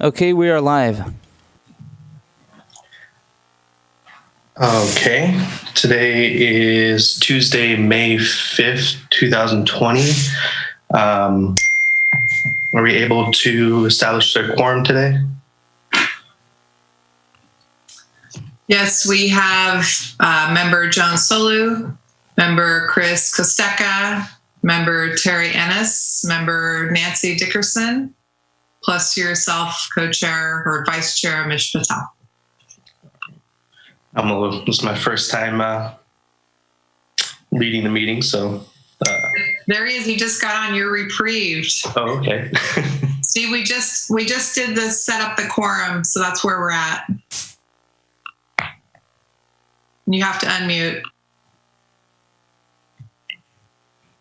Okay, we are live. Okay, today is Tuesday, May 5th, 2020. Are we able to establish a quorum today? Yes, we have member Joan Solu, member Chris Kosteka, member Terry Ennis, member Nancy Dickerson, plus yourself, co-chair or vice chair, Mish Patel. This is my first time leading the meeting, so. There he is. He just got on. You're reprieved. Oh, okay. See, we just did this, set up the quorum, so that's where we're at. You have to unmute.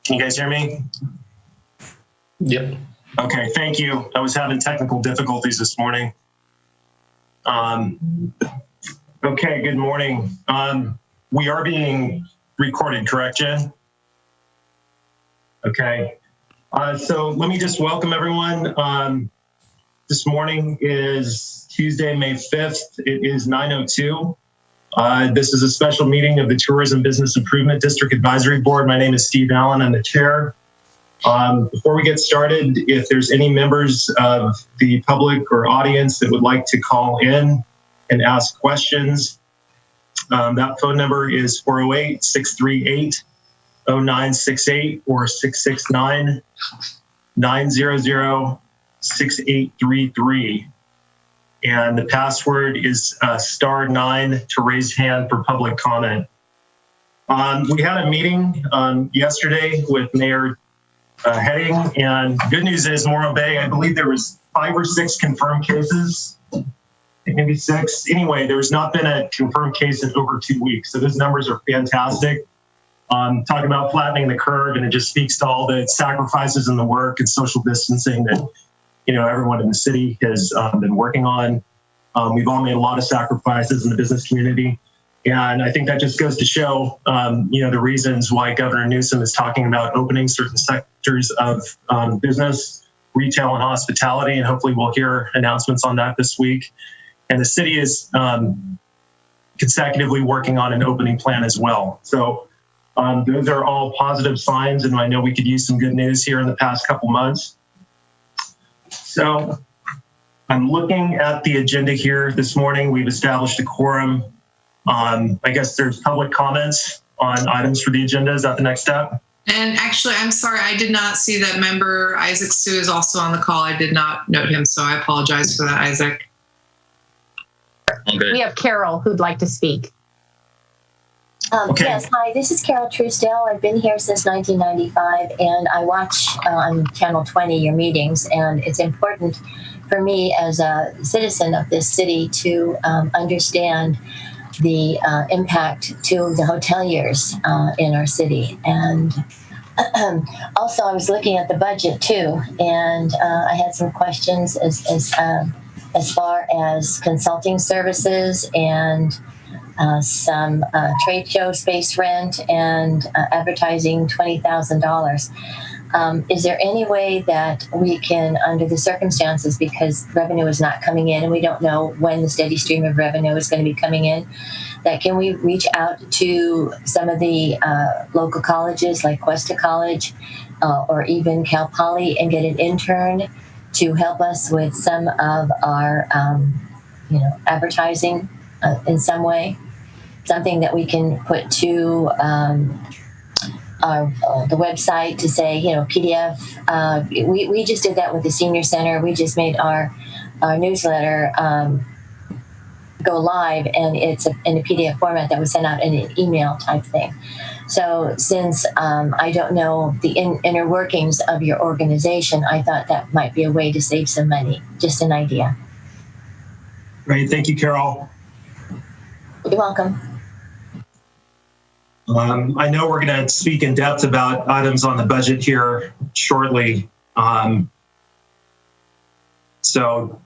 Can you guys hear me? Yep. Okay, thank you. I was having technical difficulties this morning. Okay, good morning. We are being recorded, correct, Jen? Okay, so let me just welcome everyone. This morning is Tuesday, May 5th. It is 9:02. This is a special meeting of the Tourism Business Improvement District Advisory Board. My name is Steve Allen. I'm the chair. Before we get started, if there's any members of the public or audience that would like to call in and ask questions, that phone number is 408-638-0968 or 669-900-6833. And the password is *9 to raise hand for public comment. We had a meeting yesterday with Mayor Heading, and good news is Morro Bay, I believe there was 5 or 6 confirmed cases, maybe 6. Anyway, there's not been a confirmed case in over 2 weeks. So those numbers are fantastic. Talking about flattening the curve, and it just speaks to all the sacrifices in the work and social distancing that everyone in the city has been working on. We've all made a lot of sacrifices in the business community. And I think that just goes to show, the reasons why Governor Newsom is talking about opening certain sectors of business, retail and hospitality, and hopefully we'll hear announcements on that this week. And the city is consecutively working on an opening plan as well. So those are all positive signs, and I know we could use some good news here in the past couple months. So I'm looking at the agenda here this morning. We've established a quorum. I guess there's public comments on items for the agenda. Is that the next step? And actually, I'm sorry, I did not see that member Isaac Sue is also on the call. I did not note him, so I apologize for that, Isaac. Okay. We have Carol who'd like to speak. Okay. Yes, hi, this is Carol Truesdale. I've been here since 1995, and I watch on Channel 20 your meetings, and it's important for me as a citizen of this city to understand the impact to the hoteliers in our city. And also, I was looking at the budget too, and I had some questions as far as consulting services and some trade show space rent and advertising $20,000. Is there any way that we can, under the circumstances, because revenue is not coming in and we don't know when the steady stream of revenue is going to be coming in, that can we reach out to some of the local colleges like Cuesta College or even Cal Poly and get an intern to help us with some of our advertising in some way, something that we can put to the website to say, PDF. We just did that with the senior center. We just made our newsletter go live, and it's in a PDF format that was sent out in an email type thing. So since I don't know the inner workings of your organization, I thought that might be a way to save some money. Just an idea. Great. Thank you, Carol. You're welcome. I know we're going to speak in depth about items on the budget here shortly. So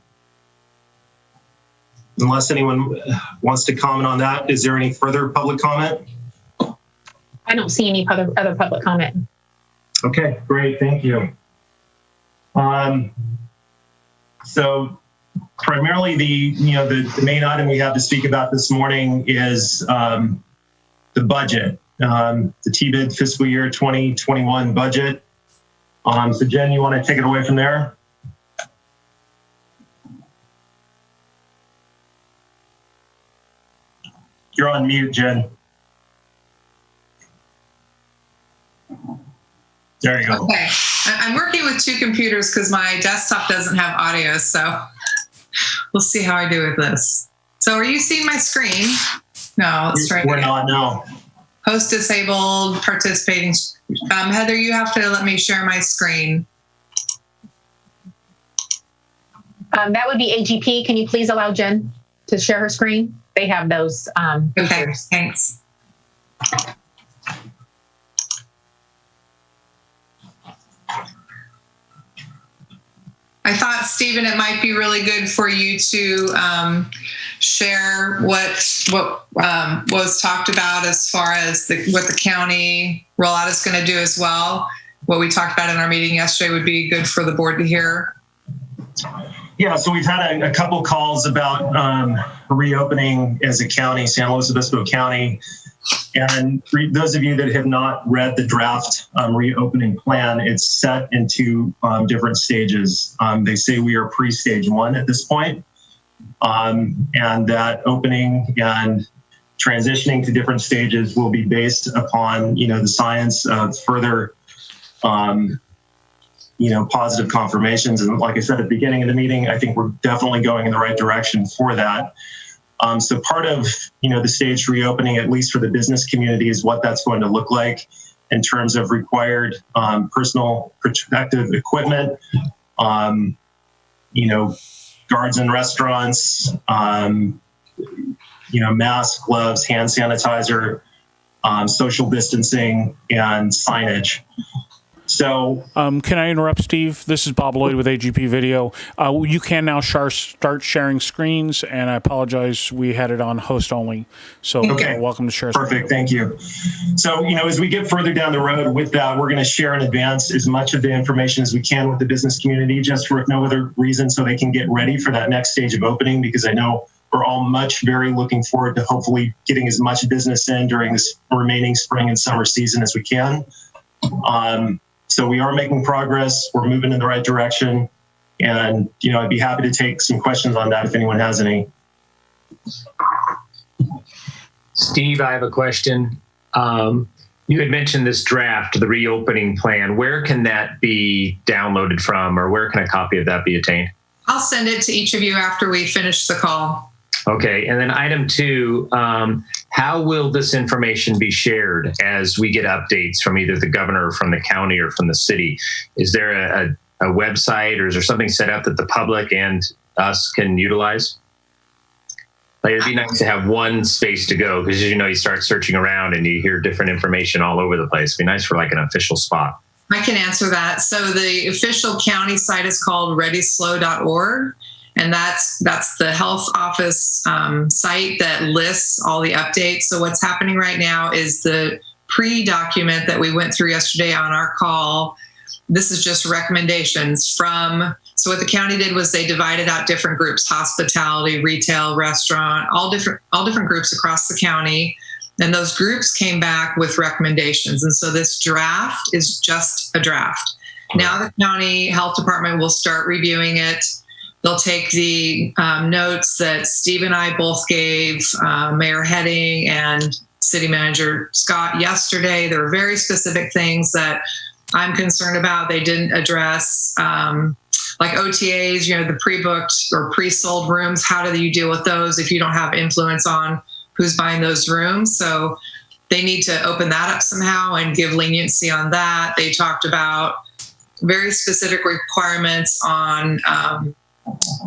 unless anyone wants to comment on that, is there any further public comment? I don't see any other public comment. Okay, great. Thank you. So primarily the main item we have to speak about this morning is the budget, the TBID fiscal year 2021 budget. So Jen, you want to take it away from there? You're on mute, Jen. There you go. Okay. I'm working with two computers because my desktop doesn't have audio, so we'll see how I do with this. So are you seeing my screen? No, let's try. We're not, no. Host disabled, participating. Heather, you have to let me share my screen. That would be AGP. Can you please allow Jen to share her screen? They have those. Okay, features. thanks. I thought, Stephen, it might be really good for you to share what was talked about as far as what the county rollout is going to do as well. What we talked about in our meeting yesterday would be good for the board to hear. Yeah, so we've had a couple calls about reopening as a county, San Luis Obispo County. And those of you that have not read the draft reopening plan, it's set into different stages. They say we are pre-stage 1 at this point, and that opening and transitioning to different stages will be based upon, the science of further, positive confirmations. And like I said at the beginning of the meeting, I think we're definitely going in the right direction for that. So part of, the staged reopening, at least for the business community, is what that's going to look like in terms of required personal protective equipment, guards in restaurants, masks, gloves, hand sanitizer, social distancing, and signage. So, can I interrupt, Steve? This is Bob Lloyd with AGP Video. You can now start sharing screens, and I apologize, we had it on host only. So welcome to share. Perfect, thank you. So, as we get further down the road with that, we're going to share in advance as much of the information as we can with the business community, just for if no other reason, so they can get ready for that next stage of opening, because I know we're all very looking forward to hopefully getting as much business in during this remaining spring and summer season as we can. So we are making progress. We're moving in the right direction. And, I'd be happy to take some questions on that if anyone has any. Steve, I have a question. You had mentioned this draft, the reopening plan. Where can that be downloaded from, or where can a copy of that be attained? I'll send it to each of you after we finish the call. Okay. And then item 2, how will this information be shared as we get updates from either the governor or from the county or from the city? Is there a website, or is there something set up that the public and us can utilize? Like, it'd be nice to have one space to go, because you start searching around and you hear different information all over the place. It'd be nice for like an official spot. I can answer that. So the official county site is called readyslow.org. And that's the health office site that lists all the updates. So what's happening right now is the pre-document that we went through yesterday on our call. This is just recommendations so what the county did was they divided out different groups: hospitality, retail, restaurant, all different groups across the county. And those groups came back with recommendations. And so this draft is just a draft. Now the county health department will start reviewing it. They'll take the notes that Steve and I both gave Mayor Heading and City Manager Scott yesterday. There are very specific things that I'm concerned about. They didn't address, like OTAs, the pre-booked or pre-sold rooms. How do you deal with those if you don't have influence on who's buying those rooms? So they need to open that up somehow and give leniency on that. They talked about very specific requirements on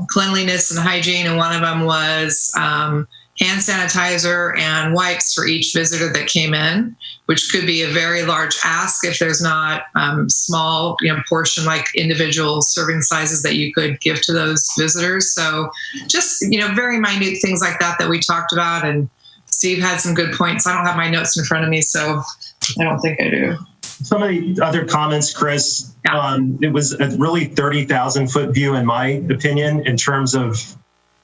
cleanliness and hygiene, and one of them was hand sanitizer and wipes for each visitor that came in, which could be a very large ask if there's not small portion, like individual serving sizes that you could give to those visitors. So just very minute things like that we talked about. And Steve had some good points. I don't have my notes in front of me, so I don't think I do. Some of the other comments, Chris, it was a really 30,000-foot view, in my opinion, in terms of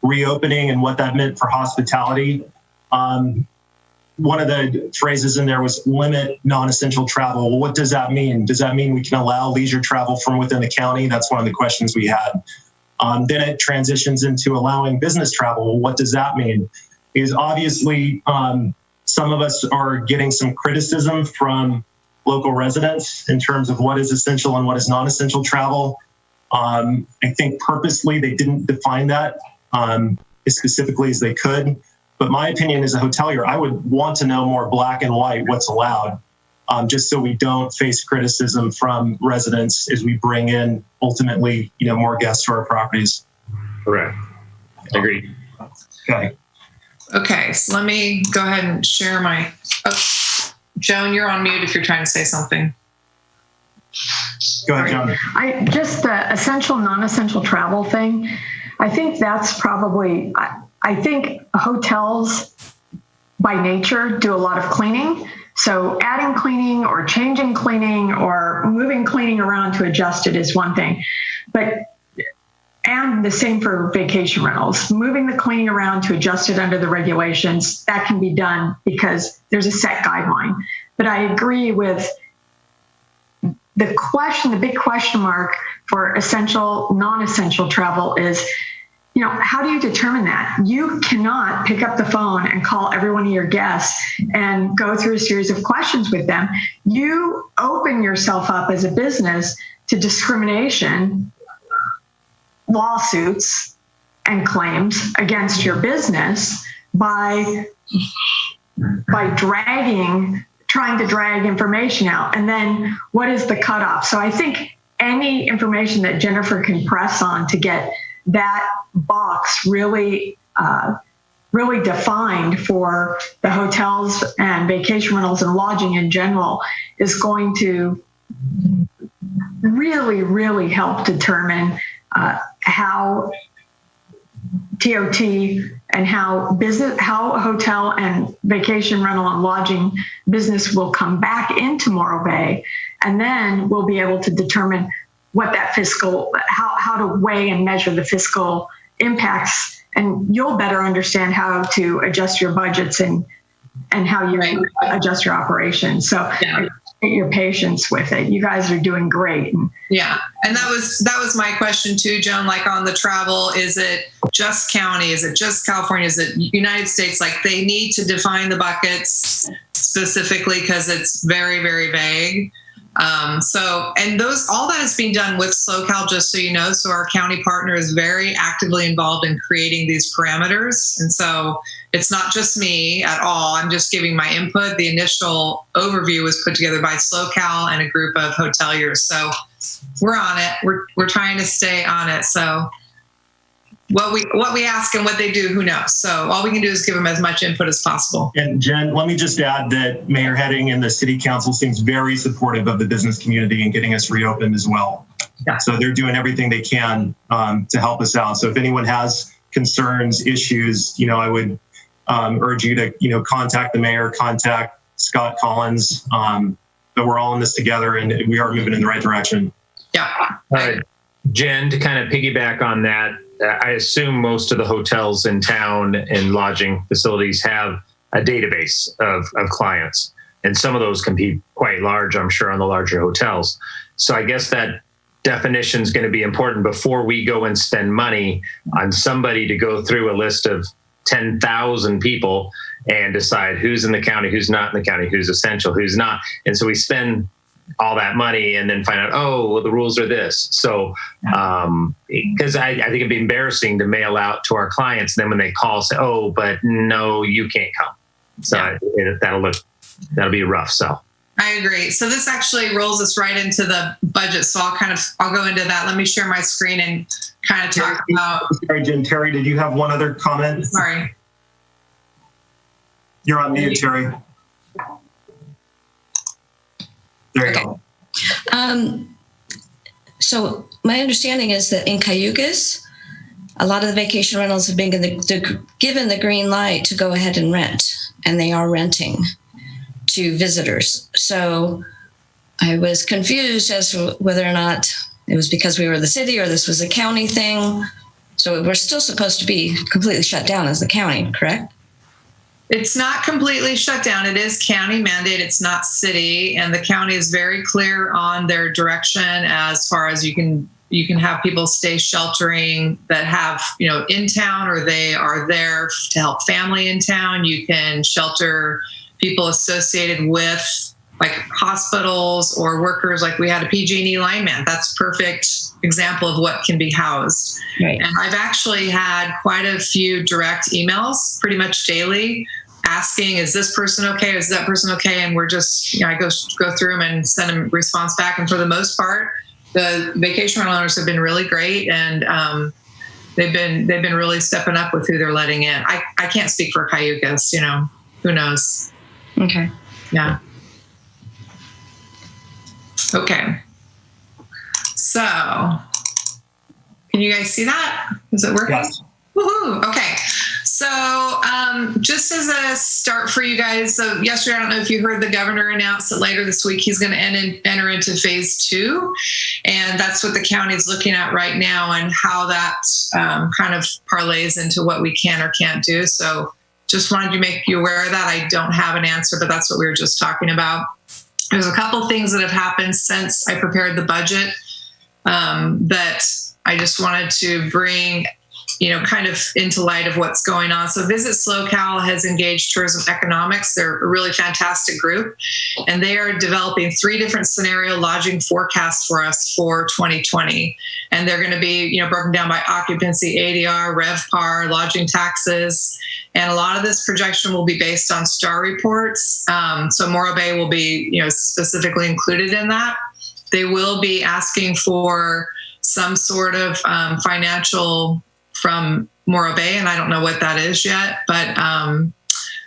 reopening and what that meant for hospitality. One of the phrases in there was limit non-essential travel. Well, what does that mean? Does that mean we can allow leisure travel from within the county? That's one of the questions we had. Then it transitions into allowing business travel. Well, what does that mean? Is obviously some of us are getting some criticism from local residents in terms of what is essential and what is non-essential travel. I think purposely they didn't define that as specifically as they could. But my opinion as a hotelier, I would want to know more black and white what's allowed, just so we don't face criticism from residents as we bring in ultimately, more guests to our properties. Correct. Agreed. Okay. Okay, so let me go ahead and share my. Oh, Joan, you're on mute if you're trying to say something. Go ahead, Joan. Just the essential, non-essential travel thing. I think that's probably. I think hotels by nature do a lot of cleaning. So adding cleaning or changing cleaning or moving cleaning around to adjust it is one thing. And the same for vacation rentals. Moving the cleaning around to adjust it under the regulations, that can be done because there's a set guideline. But I agree with the big question mark for essential, non-essential travel is, how do you determine that? You cannot pick up the phone and call every one of your guests and go through a series of questions with them. You open yourself up as a business to discrimination, lawsuits, and claims against your business by trying to drag information out. And then what is the cutoff? So I think any information that Jennifer can press on to get that box really defined for the hotels and vacation rentals and lodging in general is going to really, really help determine how TOT and how hotel and vacation rental and lodging business will come back into Morro Bay. And then we'll be able to determine what that how to weigh and measure the fiscal impacts, and you'll better understand how to adjust your budgets and how you adjust your operations. So your patience with it. You guys are doing great. Yeah. And that was my question too, Joan, like on the travel, is it just county? Is it just California? Is it United States? Like they need to define the buckets specifically because it's very, very vague. All that is being done with SoCal, just so you know. So our county partner is very actively involved in creating these parameters. And so it's not just me at all. I'm just giving my input. The initial overview was put together by SoCal and a group of hoteliers. So we're on it. We're trying to stay on it. So what we ask and what they do, who knows? So all we can do is give them as much input as possible. And Jen, let me just add that Mayor Heading and the City Council seems very supportive of the business community and getting us reopened as well. Yeah. So they're doing everything they can to help us out. So if anyone has concerns, issues, I would urge you to, contact the mayor, contact Scott Collins. But we're all in this together and we are moving in the right direction. Yeah. All right. Jen, to kind of piggyback on that, I assume most of the hotels in town and lodging facilities have a database of clients. And some of those can be quite large, I'm sure, on the larger hotels. So I guess that definition is going to be important before we go and spend money on somebody to go through a list of 10,000 people and decide who's in the county, who's not in the county, who's essential, who's not. And so we spend all that money and then find out, the rules are this. So, because I think it'd be embarrassing to mail out to our clients. Then when they call, say, but no, you can't come. So that'll be rough. So I agree. So this actually rolls us right into the budget. So I'll go into that. Let me share my screen and kind of talk about. Sorry, Jen. Terry, did you have one other comment? Sorry. You're on mute, Terry. There you go. So my understanding is that in Cayugas, a lot of the vacation rentals have been given the green light to go ahead and rent, and they are renting to visitors. So I was confused as to whether or not it was because we were the city or this was a county thing. So we're still supposed to be completely shut down as the county, correct? It's not completely shut down. It is county mandate. It's not city. And the county is very clear on their direction as far as you can have people stay sheltering that have, in town, or they are there to help family in town. You can shelter people associated with like hospitals or workers. Like we had a PG&E lineman. That's perfect example of what can be housed. Right. And I've actually had quite a few direct emails pretty much daily asking, is this person okay? Is that person okay? And we're just, I go through them and send them response back. And for the most part, the vacation rental owners have been really great. And they've been really stepping up with who they're letting in. I can't speak for Cayucas, who knows? Okay. Yeah. Okay. So, can you guys see that? Is it working? Yes. Woohoo! Okay. So, just as a start for you guys, so yesterday, I don't know if you heard the governor announce that later this week he's going to enter into phase 2. And that's what the county is looking at right now and how that kind of parlays into what we can or can't do. So, just wanted to make you aware of that. I don't have an answer, but that's what we were just talking about. There's a couple things that have happened since I prepared the budget that I just wanted to bring, kind of into light of what's going on. So Visit SoCal has engaged Tourism Economics. They're a really fantastic group, and they are developing 3 different scenario lodging forecasts for us for 2020. And they're going to be, broken down by occupancy, ADR, RevPAR, lodging taxes. And a lot of this projection will be based on STAR reports. So Morro Bay will be, specifically included in that. They will be asking for some sort of financial from Morro Bay, and I don't know what that is yet. But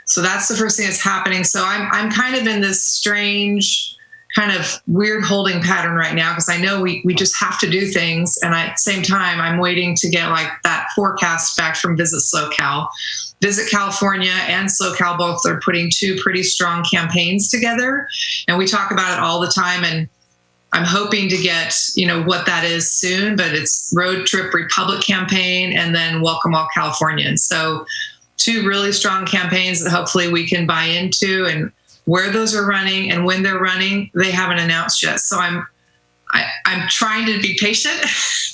so that's the first thing that's happening. So I'm kind of in this strange, kind of weird holding pattern right now, because I know we just have to do things, and at the same time, I'm waiting to get like that forecast back from Visit SoCal. Visit California and SoCal both are putting 2 pretty strong campaigns together, and we talk about it all the time. And I'm hoping to get, what that is soon, but it's Road Trip Republic campaign and then Welcome All Californians. So 2 really strong campaigns that hopefully we can buy into, and where those are running and when they're running, they haven't announced yet. So I'm trying to be patient,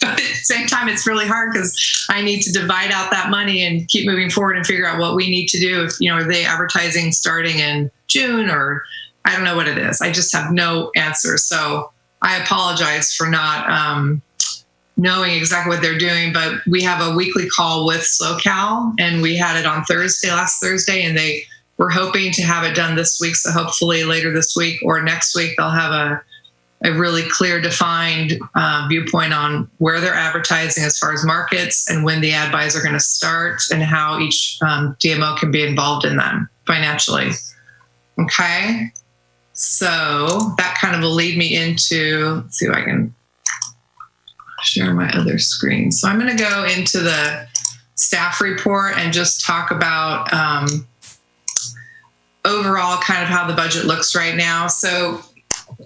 but at the same time, it's really hard because I need to divide out that money and keep moving forward and figure out what we need to do. If, are they advertising starting in June, or I don't know what it is. I just have no answer. So I apologize for not knowing exactly what they're doing, but we have a weekly call with SoCal, and we had it on last Thursday, and they were hoping to have it done this week. So hopefully later this week or next week, they'll have a really clear, defined viewpoint on where they're advertising as far as markets and when the ad buys are going to start and how each DMO can be involved in them financially. Okay. So that kind of will lead me into, let's see if I can share my other screen. So I'm going to go into the staff report and just talk about overall kind of how the budget looks right now. So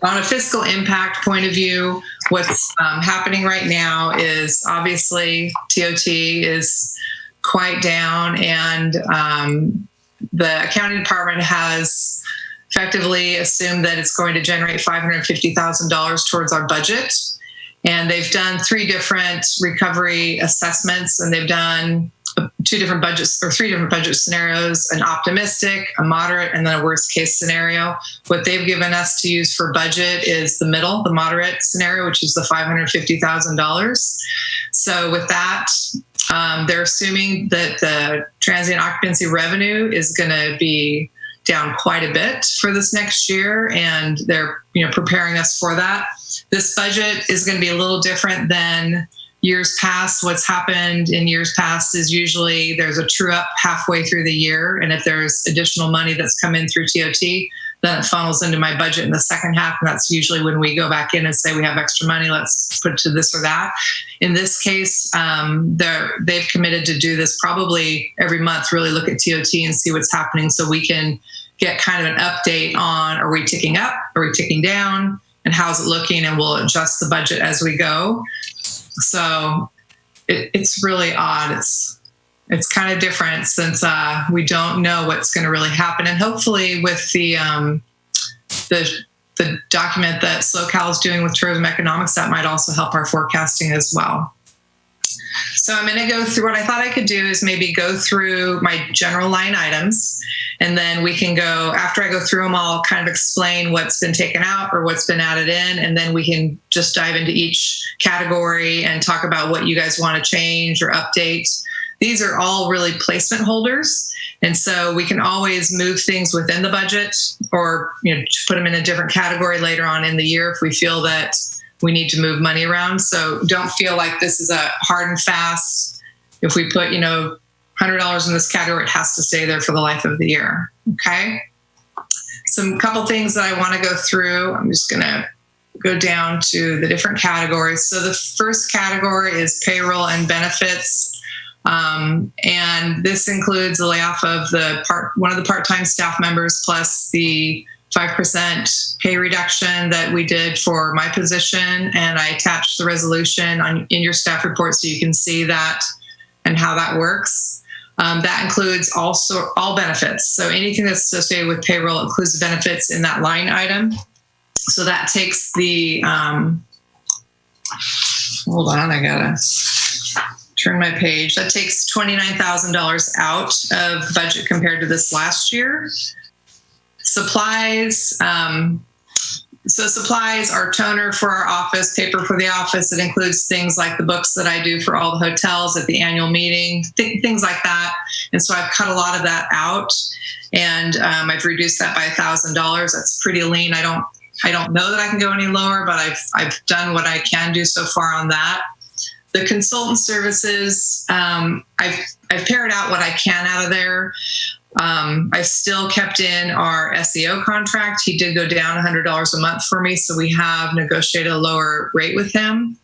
on a fiscal impact point of view, what's happening right now is obviously TOT is quite down, and the accounting department has effectively assumed that it's going to generate $550,000 towards our budget. And they've done 3 different recovery assessments, and they've done 3 different budget scenarios: an optimistic, a moderate, and then a worst case scenario. What they've given us to use for budget is the middle, the moderate scenario, which is the $550,000. So with that, they're assuming that the transient occupancy revenue is going to be down quite a bit for this next year, and they're preparing us for that. This budget is going to be a little different than years past. What's happened in years past is usually there's a true up halfway through the year, and if there's additional money that's come in through TOT, then it funnels into my budget in the second half, and that's usually when we go back in and say we have extra money, let's put it to this or that. In this case, they've committed to do this probably every month, really look at TOT and see what's happening, so we can get kind of an update on, are we ticking up, are we ticking down? and how's it looking, and we'll adjust the budget as we go. So it's really odd. It's kind of different since we don't know what's going to really happen. And hopefully with the document that SoCal is doing with tourism economics, that might also help our forecasting as well. So I'm going to go through what I thought I could do is maybe go through my general line items, and then we can go, after I go through them, I'll kind of explain what's been taken out or what's been added in, and then we can just dive into each category and talk about what you guys want to change or update. These are all really placement holders, and so we can always move things within the budget or put them in a different category later on in the year if we feel that we need to move money around. So don't feel like this is a hard and fast, if we put, $100 in this category, it has to stay there for the life of the year. Okay. Some couple things that I want to go through. I'm just going to go down to the different categories. So the first category is payroll and benefits. And this includes the layoff of one of the part-time staff members, plus the 5% pay reduction that we did for my position. And I attached the resolution in your staff report so you can see that and how that works. That includes all benefits. So anything that's associated with payroll includes the benefits in that line item. So that takes the, hold on, I gotta turn my page. That takes $29,000 out of budget compared to this last year. Supplies. So supplies are toner for our office, paper for the office. It includes things like the books that I do for all the hotels at the annual meeting, things like that. And so I've cut a lot of that out, and I've reduced that by $1,000. That's pretty lean. I don't know that I can go any lower, but I've done what I can do so far on that. The consultant services, I've pared out what I can out of there. I still kept in our SEO contract. He did go down $100 a month for me, so we have negotiated a lower rate with him.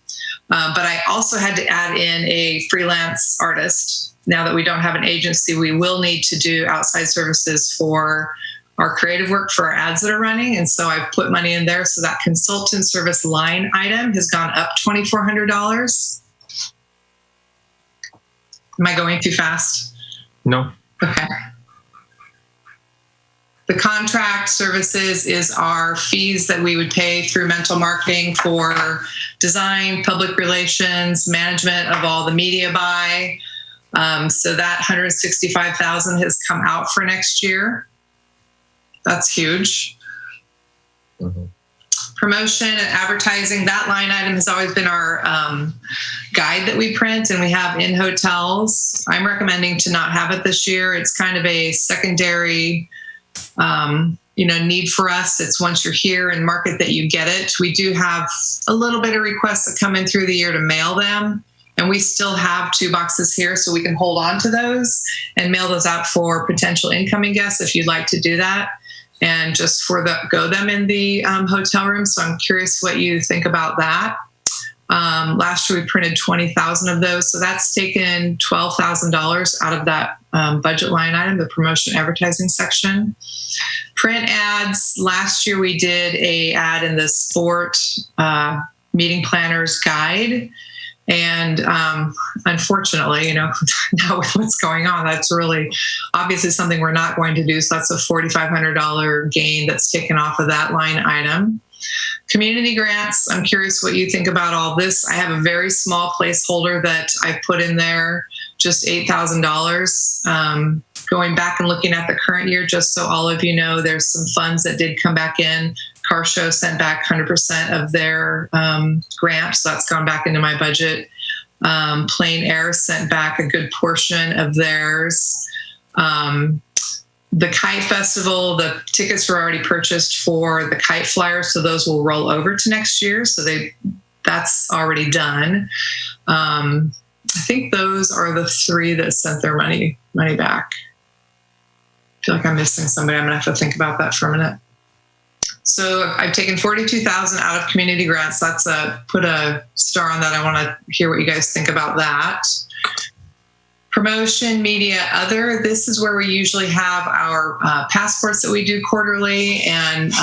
But I also had to add in a freelance artist. Now that we don't have an agency, we will need to do outside services for our creative work for our ads that are running. And so I've put money in there. So that consultant service line item has gone up $2,400. Am I going too fast? No. Okay. The contract services is our fees that we would pay through Mental Marketing for design, public relations, management of all the media buy. So that $165,000 has come out for next year. That's huge. Mm-hmm. Promotion and advertising, that line item has always been our guide that we print and we have in hotels. I'm recommending to not have it this year. It's kind of a secondary need for us. It's once you're here and market that you get it. We do have a little bit of requests that come in through the year to mail them. And we still have 2 boxes here, so we can hold on to those and mail those out for potential incoming guests if you'd like to do that. And just go them in the hotel room. So I'm curious what you think about that. Last year we printed 20,000 of those. So that's taken $12,000 out of that budget line item, the promotion advertising section. Print ads. Last year we did a ad in the sport meeting planners guide. And unfortunately, now with what's going on, that's really obviously something we're not going to do. So that's a $4,500 gain that's taken off of that line item. Community grants. I'm curious what you think about all this. I have a very small placeholder that I put in there, just $8,000. Going back and looking at the current year, just so all of you know, there's some funds that did come back in. Car Show sent back 100% of their grant, so that's gone back into my budget. Plain Air sent back a good portion of theirs. The Kite Festival, the tickets were already purchased for the Kite Flyer, so those will roll over to next year. So that's already done. I think those are the 3 that sent their money back. I feel like I'm missing somebody. I'm gonna have to think about that for a minute. So I've taken $42,000 out of community grants. Put a star on that. I want to hear what you guys think about that. Promotion, media, other. This is where we usually have our passports that we do quarterly, and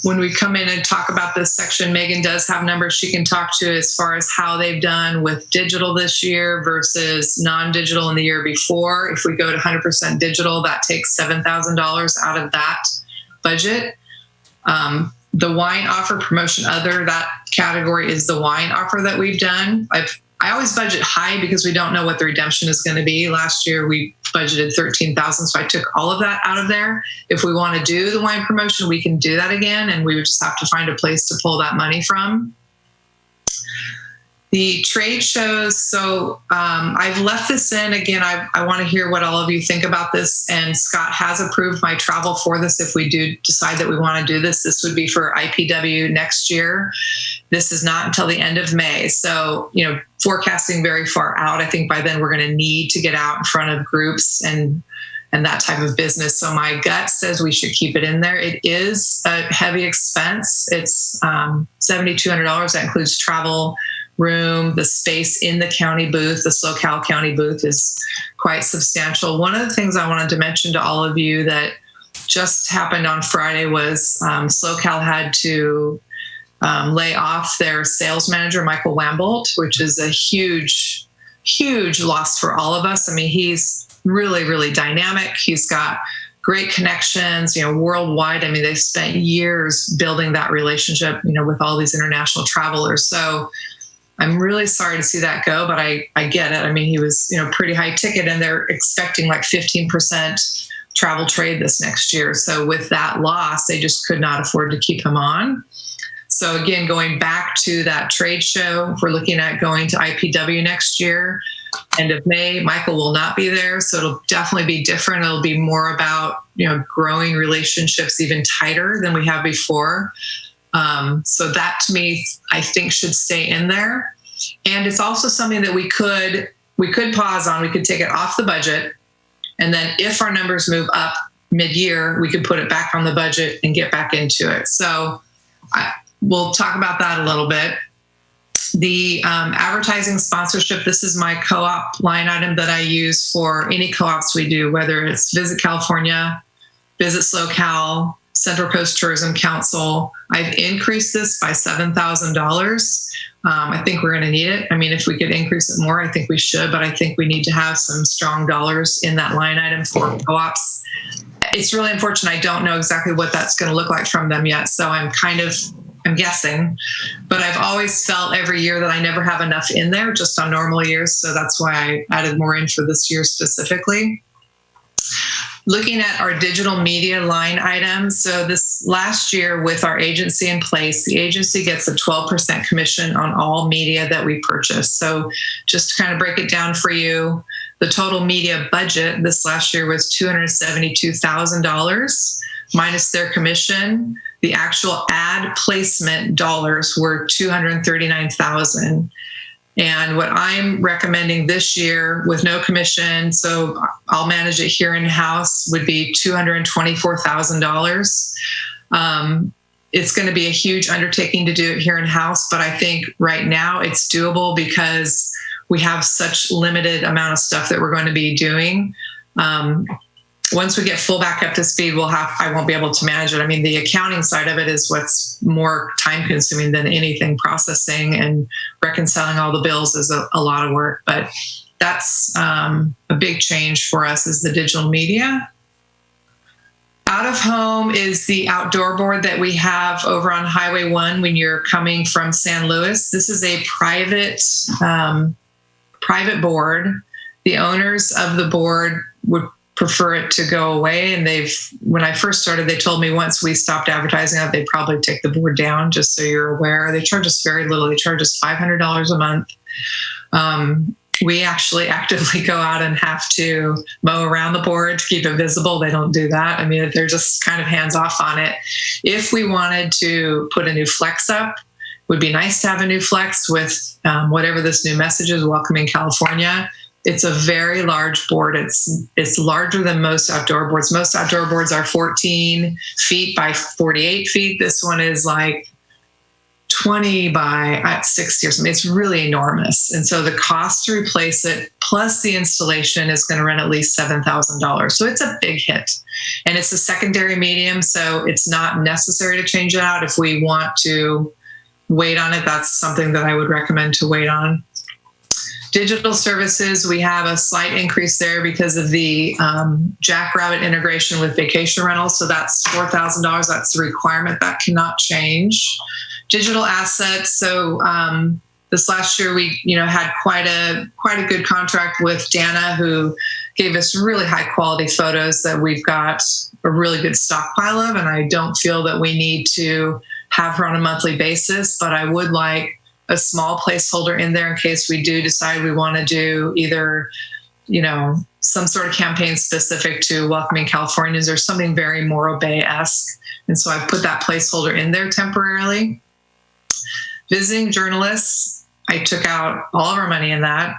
when we come in and talk about this section, Megan does have numbers she can talk to as far as how they've done with digital this year versus non-digital in the year before. If we go to 100% digital, that takes $7,000 out of that budget. The wine offer promotion other, that category is the wine offer that we've done. I always budget high because we don't know what the redemption is going to be. Last year we budgeted $13,000, so I took all of that out of there. If we want to do the wine promotion, we can do that again, and we would just have to find a place to pull that money from. The trade shows, so I've left this in. Again, I want to hear what all of you think about this, and Scott has approved my travel for this. If we do decide that we want to do this, this would be for IPW next year. This is not until the end of May. So, you know, forecasting very far out, I think by then we're going to need to get out in front of groups and that type of business. So my gut says we should keep it in there. It is a heavy expense. It's $7,200. That includes travel, room, the space in the county booth. The SoCal County booth is quite substantial. One of the things I wanted to mention to all of you that just happened on Friday was SoCal had to lay off their sales manager, Michael Lambolt, which is a huge, huge loss for all of us. I mean, he's really, really dynamic. He's got great connections, you know, worldwide. I mean, they've spent years building that relationship, you know, with all these international travelers. So I'm really sorry to see that go, but I get it. I mean, he was, you know, pretty high ticket, and they're expecting like 15% travel trade this next year. So with that loss, they just could not afford to keep him on. So again, going back to that trade show, we're looking at going to IPW next year, end of May. Michael will not be there, so it'll definitely be different. It'll be more about, you know, growing relationships even tighter than we have before. So that to me, I think should stay in there. And it's also something that we could pause on. We could take it off the budget. And then if our numbers move up mid-year, we could put it back on the budget and get back into it. So we'll talk about that a little bit. The advertising sponsorship, this is my co-op line item that I use for any co-ops we do, whether it's Visit California, Visit SoCal, Central Coast Tourism Council. I've increased this by $7,000. I think we're going to need it. I mean, if we could increase it more, I think we should, but I think we need to have some strong dollars in that line item for co-ops. It's really unfortunate. I don't know exactly what that's going to look like from them yet. So I'm guessing, but I've always felt every year that I never have enough in there just on normal years. So that's why I added more in for this year specifically. Looking at our digital media line items. So this last year with our agency in place, the agency gets a 12% commission on all media that we purchase. So just to kind of break it down for you, the total media budget this last year was $272,000 minus their commission. The actual ad placement dollars were $239,000. And what I'm recommending this year with no commission, so I'll manage it here in-house, would be $224,000. It's going to be a huge undertaking to do it here in-house, but I think right now it's doable because we have such limited amount of stuff that we're going to be doing. Once we get full back up to speed, I won't be able to manage it. I mean, the accounting side of it is what's more time consuming than anything. Processing and reconciling all the bills is a lot of work, but that's a big change for us is the digital media. Out of home is the outdoor board that we have over on Highway 1 when you're coming from San Luis. This is a private board. The owners of the board would prefer it to go away. And when I first started, they told me once we stopped advertising it, they'd probably take the board down, just so you're aware. They charge us very little. They charge us $500 a month. We actually actively go out and have to mow around the board to keep it visible. They don't do that. I mean, they're just kind of hands off on it. If we wanted to put a new flex up, it would be nice to have a new flex with whatever this new message is, Welcoming California. It's a very large board. It's larger than most outdoor boards. Most outdoor boards are 14 feet by 48 feet. This one is like 20 by 60 or something. It's really enormous. And so the cost to replace it plus the installation is going to run at least $7,000. So it's a big hit. And it's a secondary medium, so it's not necessary to change it out. If we want to wait on it, that's something that I would recommend to wait on. Digital services, we have a slight increase there because of the Jackrabbit integration with vacation rentals. So that's $4,000. That's the requirement. That cannot change. Digital assets. So this last year we had quite a good contract with Dana, who gave us really high quality photos that we've got a really good stockpile of. And I don't feel that we need to have her on a monthly basis, but I would like a small placeholder in there in case we do decide we want to do either, some sort of campaign specific to welcoming Californians or something very Morro Bay-esque. And so I've put that placeholder in there temporarily. Visiting journalists, I took out all of our money in that.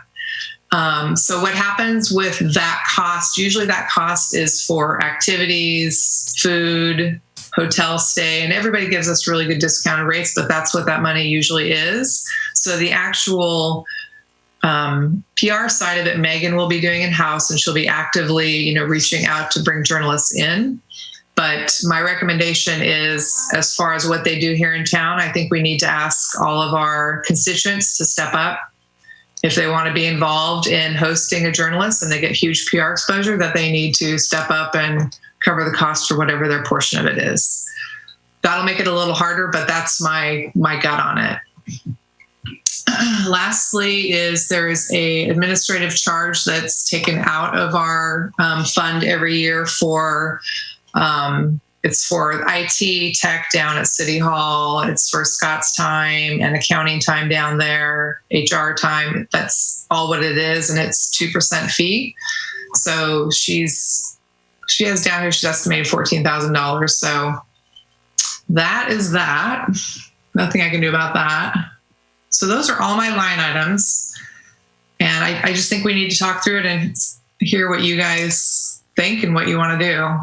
So what happens with that cost, usually that cost is for activities, food, hotel stay, and everybody gives us really good discounted rates, but that's what that money usually is. So the actual PR side of it, Megan will be doing in-house, and she'll be actively, reaching out to bring journalists in. But my recommendation is, as far as what they do here in town, I think we need to ask all of our constituents to step up. If they want to be involved in hosting a journalist and they get huge PR exposure, that they need to step up and cover the cost for whatever their portion of it is. That'll make it a little harder, but that's my gut on it. Lastly, there is a administrative charge that's taken out of our fund every year for it's for IT tech down at City Hall. It's for Scott's time and accounting time down there, HR time. That's all what it is, and it's 2% fee. So she has down here, she's estimated $14,000. So that is that. Nothing I can do about that. So those are all my line items. And I just think we need to talk through it and hear what you guys think and what you want to do.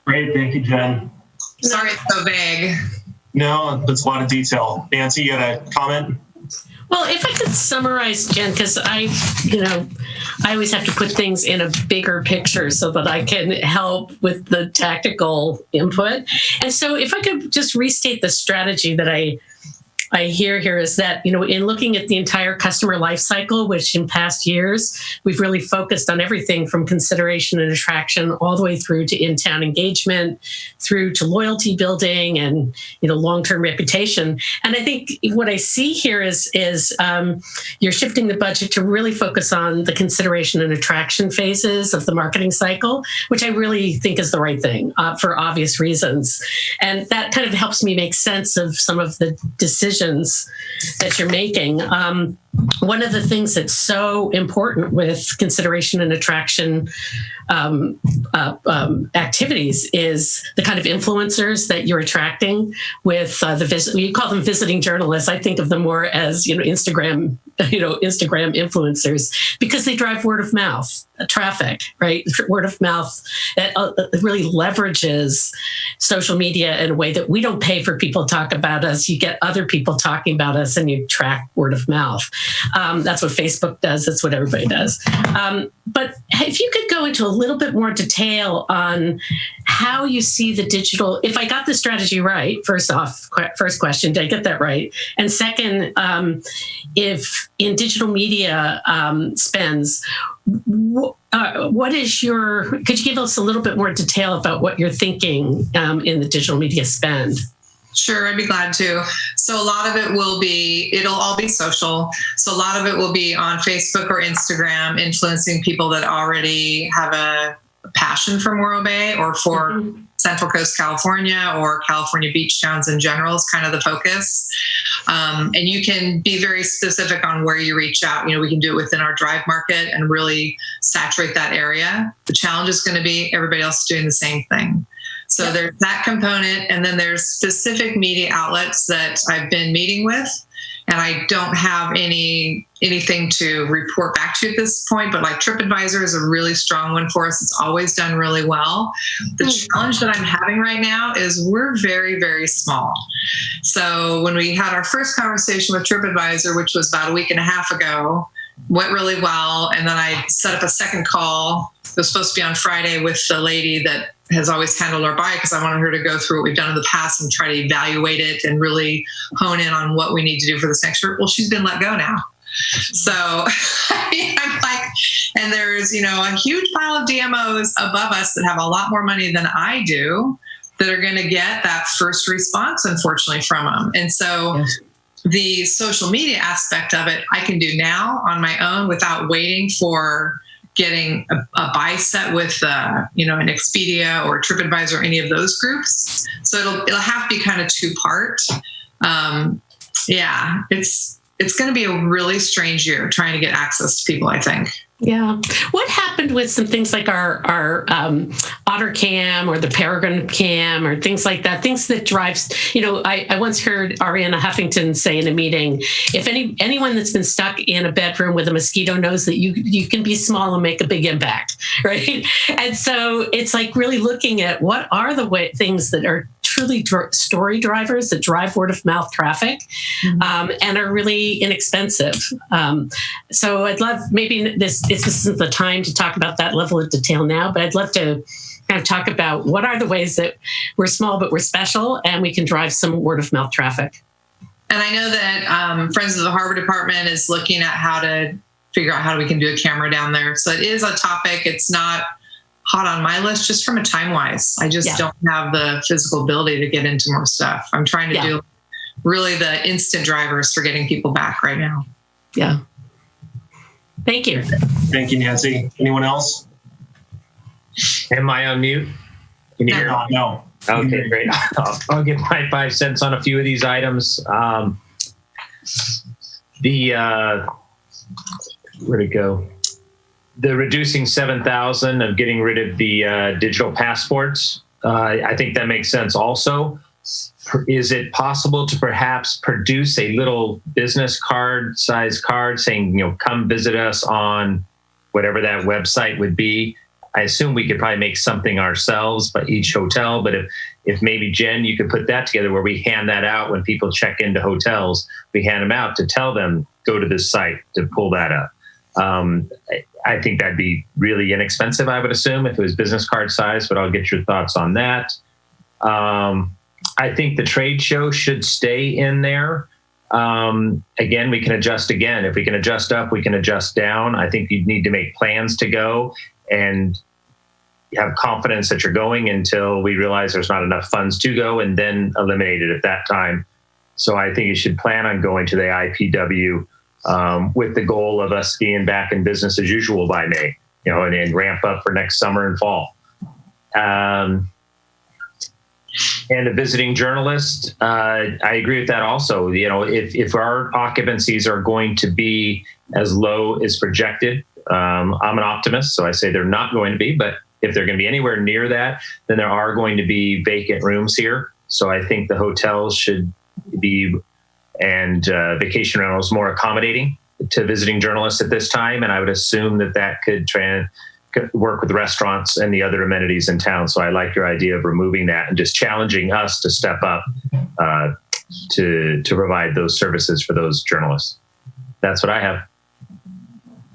Great. Thank you, Jen. Sorry it's so vague. No, that's a lot of detail. Nancy, you had a comment? Well, if I could summarize, Jen, because I always have to put things in a bigger picture so that I can help with the tactical input. And so if I could just restate the strategy that I hear here is that, in looking at the entire customer life cycle, which in past years, we've really focused on everything from consideration and attraction all the way through to in-town engagement, through to loyalty building and, long-term reputation. And I think what I see here is you're shifting the budget to really focus on the consideration and attraction phases of the marketing cycle, which I really think is the right thing for obvious reasons. And that kind of helps me make sense of some of the decisions that you're making. One of the things that's so important with consideration and attraction activities is the kind of influencers that you're attracting with you call them visiting journalists. I think of them more as Instagram influencers, because they drive word of mouth traffic, right? Word of mouth that really leverages social media in a way that we don't pay for people to talk about us. You get other people talking about us and you track word of mouth. That's what Facebook does. That's what everybody does. But if you could go into a little bit more detail on how you see the digital, if I got the strategy right, first question, did I get that right? And second, if in digital media spends, what is could you give us a little bit more detail about what you're thinking in the digital media spend? Sure, I'd be glad to. So a lot of it it'll all be social. So a lot of it will be on Facebook or Instagram, influencing people that already have a passion for Morro Bay or for Central Coast California or California beach towns in general is kind of the focus. And you can be very specific on where you reach out. We can do it within our drive market and really saturate that area. The challenge is going to be everybody else doing the same thing. So there's that component, and then there's specific media outlets that I've been meeting with and I don't have anything to report back to you at this point, but like TripAdvisor is a really strong one for us. It's always done really well. The challenge that I'm having right now is we're very, very small. So when we had our first conversation with TripAdvisor, which was about a week and a half ago, went really well. And then I set up a second call. It was supposed to be on Friday with the lady that has always handled our buy, because I wanted her to go through what we've done in the past and try to evaluate it and really hone in on what we need to do for this next year. Well, she's been let go now. So I'm like, and there's, a huge pile of DMOs above us that have a lot more money than I do that are going to get that first response, unfortunately, from them. And so the social media aspect of it, I can do now on my own without waiting for getting a buy set with, an Expedia or TripAdvisor or any of those groups. So it'll have to be kind of two-part. It's going to be a really strange year trying to get access to people, I think. Yeah. What happened with some things like our Otter Cam or the Peregrine Cam or things like that? Things that drives, I once heard Ariana Huffington say in a meeting, if anyone that's been stuck in a bedroom with a mosquito knows that you can be small and make a big impact, right? And so it's like really looking at what are the things that are truly story drivers that drive word of mouth traffic, and are really inexpensive. So I'd love, maybe this isn't the time to talk about that level of detail now, but I'd love to kind of talk about what are the ways that we're small but we're special and we can drive some word of mouth traffic. And I know that Friends of the Harbor Department is looking at how to figure out how we can do a camera down there. So it is a topic. It's not hot on my list just from a time-wise. I just don't have the physical ability to get into more stuff. I'm trying to do really the instant drivers for getting people back right now. Yeah. Thank you. Thank you, Nancy. Anyone else? Am I on mute? Can you hear me? No. Okay, great. I'll give my 5 cents on a few of these items. Where'd it go? The reducing 7,000 of getting rid of the digital passports. I think that makes sense also. Is it possible to perhaps produce a little business card, size card saying, come visit us on whatever that website would be? I assume we could probably make something ourselves, but each hotel. But if maybe Jen, you could put that together where we hand that out when people check into hotels, we hand them out to tell them, go to this site to pull that up. I think that'd be really inexpensive, I would assume, if it was business card size, but I'll get your thoughts on that. I think the trade show should stay in there. Again, we can adjust again. If we can adjust up, we can adjust down. I think you'd need to make plans to go and have confidence that you're going until we realize there's not enough funds to go, and then eliminate it at that time. So I think you should plan on going to the IPW with the goal of us being back in business as usual by May, and ramp up for next summer and fall. And a visiting journalist, I agree with that also. If our occupancies are going to be as low as projected, I'm an optimist, so I say they're not going to be, but if they're going to be anywhere near that, then there are going to be vacant rooms here. So I think the hotels should be, and vacation rentals, more accommodating to visiting journalists at this time. And I would assume that could work with restaurants and the other amenities in town. So I like your idea of removing that and just challenging us to step up to provide those services for those journalists. That's what I have.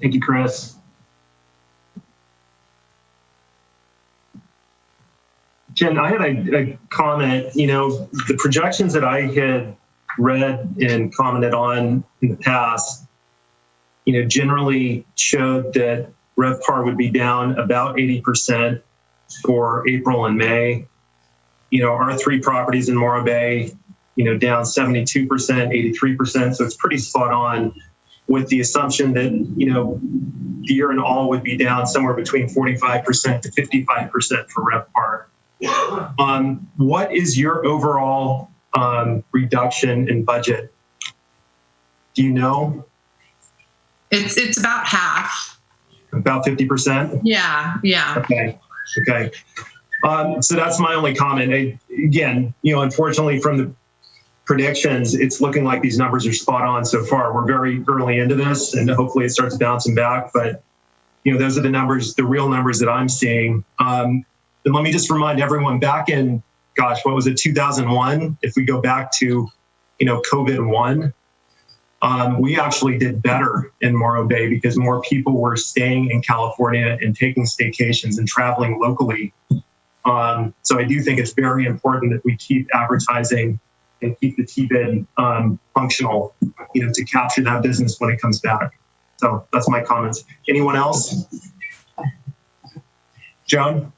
Thank you, Chris. Jen, I had a comment. The projections that I had read and commented on in the past, generally showed that RevPAR would be down about 80% for April and May. Our 3 properties in Morro Bay, down 72%, 83%. So it's pretty spot on, with the assumption that, the year in all would be down somewhere between 45% to 55% for RevPAR. What is your overall reduction in budget? Do you know? It's about half. About 50%? Yeah. Okay. So that's my only comment. Again, unfortunately, from predictions, it's looking like these numbers are spot on so far. We're very early into this, and hopefully it starts bouncing back. But those are the numbers, the real numbers that I'm seeing. And let me just remind everyone, back in, what was it, 2001? If we go back to, COVID-1, we actually did better in Morro Bay because more people were staying in California and taking staycations and traveling locally. So I do think it's very important that we keep advertising and keep the T-bid functional, to capture that business when it comes back. So that's my comments. Anyone else? Joan?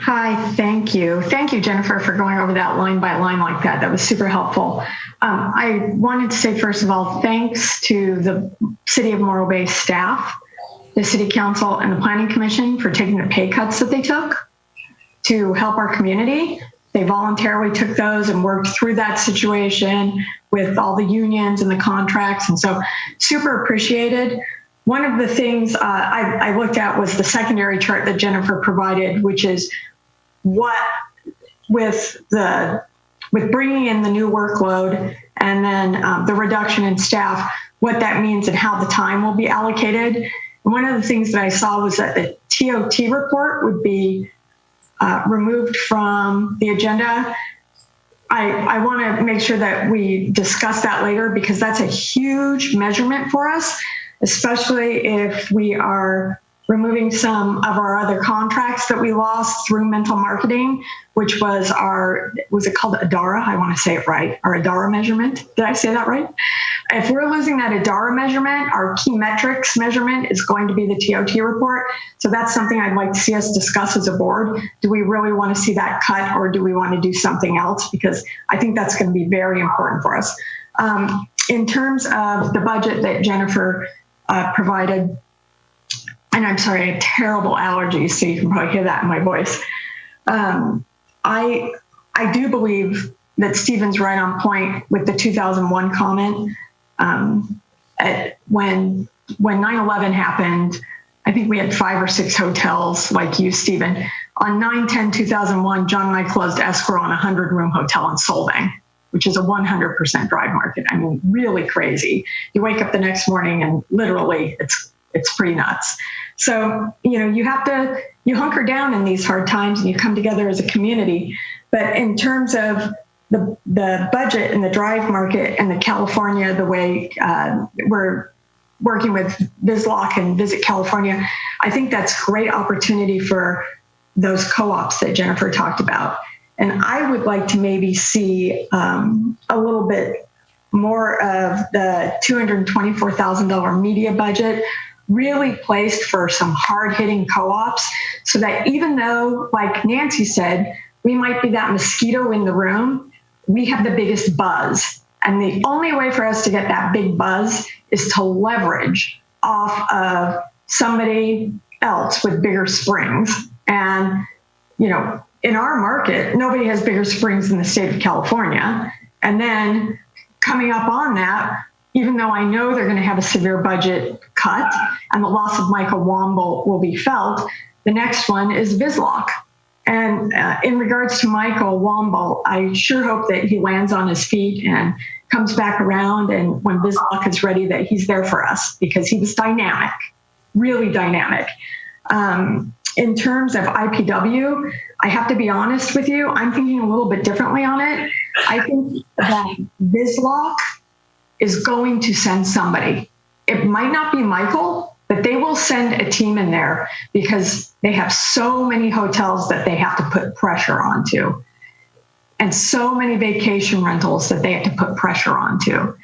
Hi, thank you. Thank you, Jennifer, for going over that line by line like that. That was super helpful. I wanted to say, first of all, thanks to the City of Morro Bay staff, the City Council, and the Planning Commission for taking the pay cuts that they took to help our community. They voluntarily took those and worked through that situation with all the unions and the contracts. And so super appreciated. One of the things I looked at was the secondary chart that Jennifer provided, which is what with bringing in the new workload and then the reduction in staff, what that means and how the time will be allocated. And one of the things that I saw was that the TOT report would be removed from the agenda. I want to make sure that we discuss that later because that's a huge measurement for us, especially if we are removing some of our other contracts that we lost through mental marketing, which was was it called ADARA? I want to say it right, our ADARA measurement. Did I say that right? If we're losing that ADARA measurement, our key metrics measurement is going to be the TOT report. So that's something I'd like to see us discuss as a board. Do we really want to see that cut or do we want to do something else? Because I think that's going to be very important for us. In terms of the budget that Jennifer provided, and I'm sorry, I have terrible allergies, so you can probably hear that in my voice. I do believe that Stephen's right on point with the 2001 comment. When 9/11 happened, I think we had 5 or 6 hotels like you, Stephen. On 9/10/2001, John and I closed escrow on a 100-room hotel in Solvang, which is a 100% drive market. I mean, really crazy. You wake up the next morning and literally it's pretty nuts. So, you hunker down in these hard times and you come together as a community. But in terms of the budget and the drive market and the California, the way we're working with BizLock and Visit California, I think that's great opportunity for those co-ops that Jennifer talked about. And I would like to maybe see a little bit more of the $224,000 media budget really placed for some hard-hitting co-ops so that even though, like Nancy said, we might be that mosquito in the room, we have the biggest buzz. And the only way for us to get that big buzz is to leverage off of somebody else with bigger springs. And, in our market, nobody has bigger springs in the state of California. And then coming up on that, even though I know they're going to have a severe budget cut and the loss of Michael Womble will be felt, the next one is BizLock. And in regards to Michael Womble, I sure hope that he lands on his feet and comes back around, and when BizLock is ready, that he's there for us because he was dynamic, really dynamic. In terms of IPW, I have to be honest with you, I'm thinking a little bit differently on it. I think that BizLock is going to send somebody. It might not be Michael, but they will send a team in there because they have so many hotels that they have to put pressure onto and so many vacation rentals that they have to put pressure onto.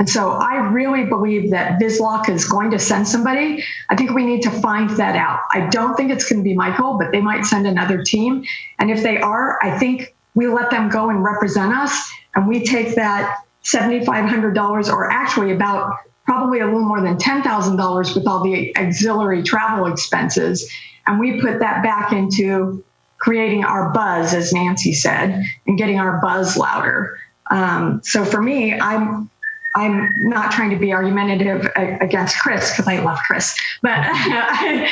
And so I really believe that BizLock is going to send somebody. I think we need to find that out. I don't think it's going to be Michael, but they might send another team. And if they are, I think we let them go and represent us, and we take that $7,500, or actually about probably a little more than $10,000 with all the auxiliary travel expenses, and we put that back into creating our buzz, as Nancy said, and getting our buzz louder. So for me, I'm I'm not trying to be argumentative against Chris because I love Chris, but I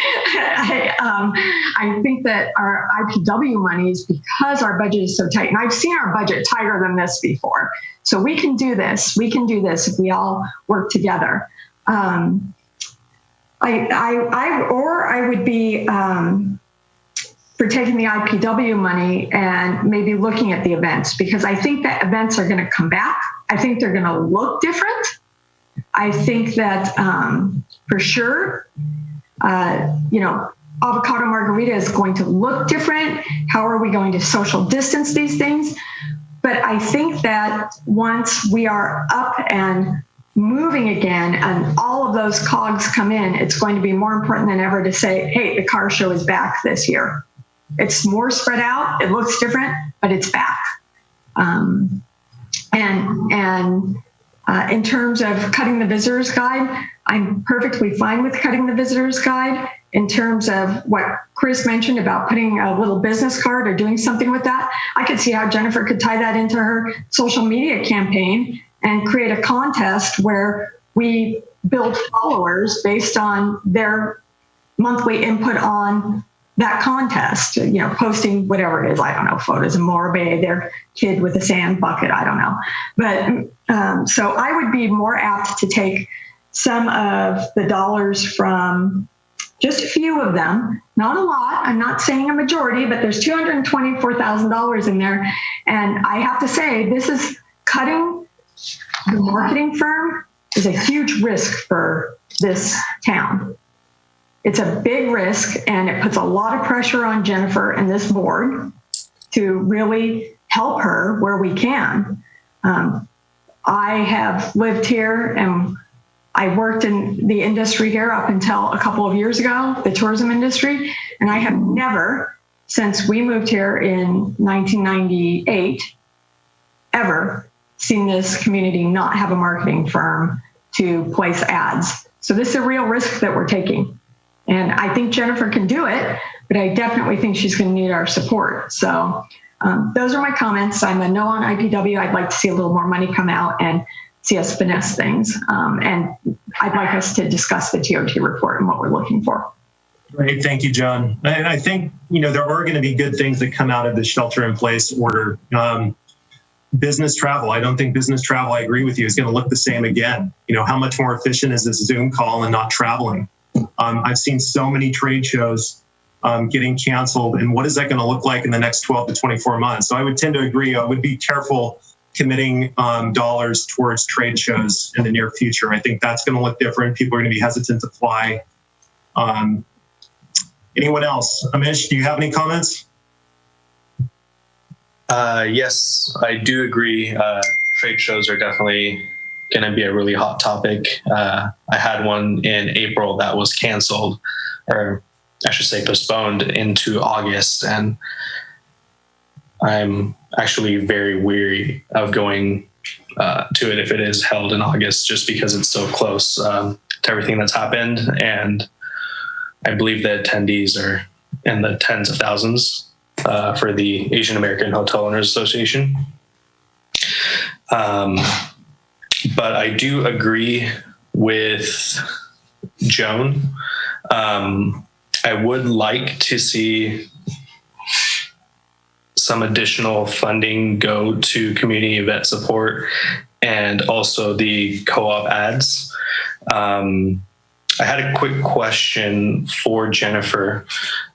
think that our IPW monies, because our budget is so tight, and I've seen our budget tighter than this before, so we can do this. We can do this if we all work together. I would be for taking the IPW money and maybe looking at the events, because I think that events are going to come back. I think they're going to look different. I think that for sure, avocado margarita is going to look different. How are we going to social distance these things? But I think that once we are up and moving again and all of those cogs come in, it's going to be more important than ever to say, hey, the car show is back this year. It's more spread out. It looks different, but it's back. In terms of cutting the visitors guide, I'm perfectly fine with cutting the visitors guide. In terms of what Chris mentioned about putting a little business card or doing something with that, I could see how Jennifer could tie that into her social media campaign and create a contest where we build followers based on their monthly input on that contest, posting whatever it is, I don't know, photos of Morbe, their kid with a sand bucket, I don't know. But so I would be more apt to take some of the dollars from just a few of them, not a lot. I'm not saying a majority, but there's $224,000 in there. And I have to say, this is cutting the marketing firm is a huge risk for this town. It's a big risk, and it puts a lot of pressure on Jennifer and this board to really help her where we can. I have lived here and I worked in the industry here up until a couple of years ago, the tourism industry, and I have never, since we moved here in 1998, ever seen this community not have a marketing firm to place ads. So this is a real risk that we're taking. And I think Jennifer can do it, but I definitely think she's going to need our support. So those are my comments. I'm a no on IPW. I'd like to see a little more money come out and see us finesse things. And I'd like us to discuss the TOT report and what we're looking for. Great. Thank you, John. And I think, there are going to be good things that come out of the shelter in place order. Business travel. I don't think business travel, I agree with you, is going to look the same again. How much more efficient is this Zoom call and not traveling? I've seen so many trade shows getting canceled, and what is that going to look like in the next 12 to 24 months? So I would tend to agree. I would be careful committing dollars towards trade shows in the near future. I think that's going to look different. People are going to be hesitant to fly. Anyone else? Amish, do you have any comments? Yes, I do agree. Trade shows are definitely going to be a really hot topic. I had one in April that was canceled, or I should say postponed into August. And I'm actually very weary of going to it if it is held in August, just because it's so close to everything that's happened. And I believe the attendees are in the tens of thousands for the Asian American Hotel Owners Association. But I do agree with Joan. I would like to see some additional funding go to community event support and also the co-op ads. I had a quick question for Jennifer.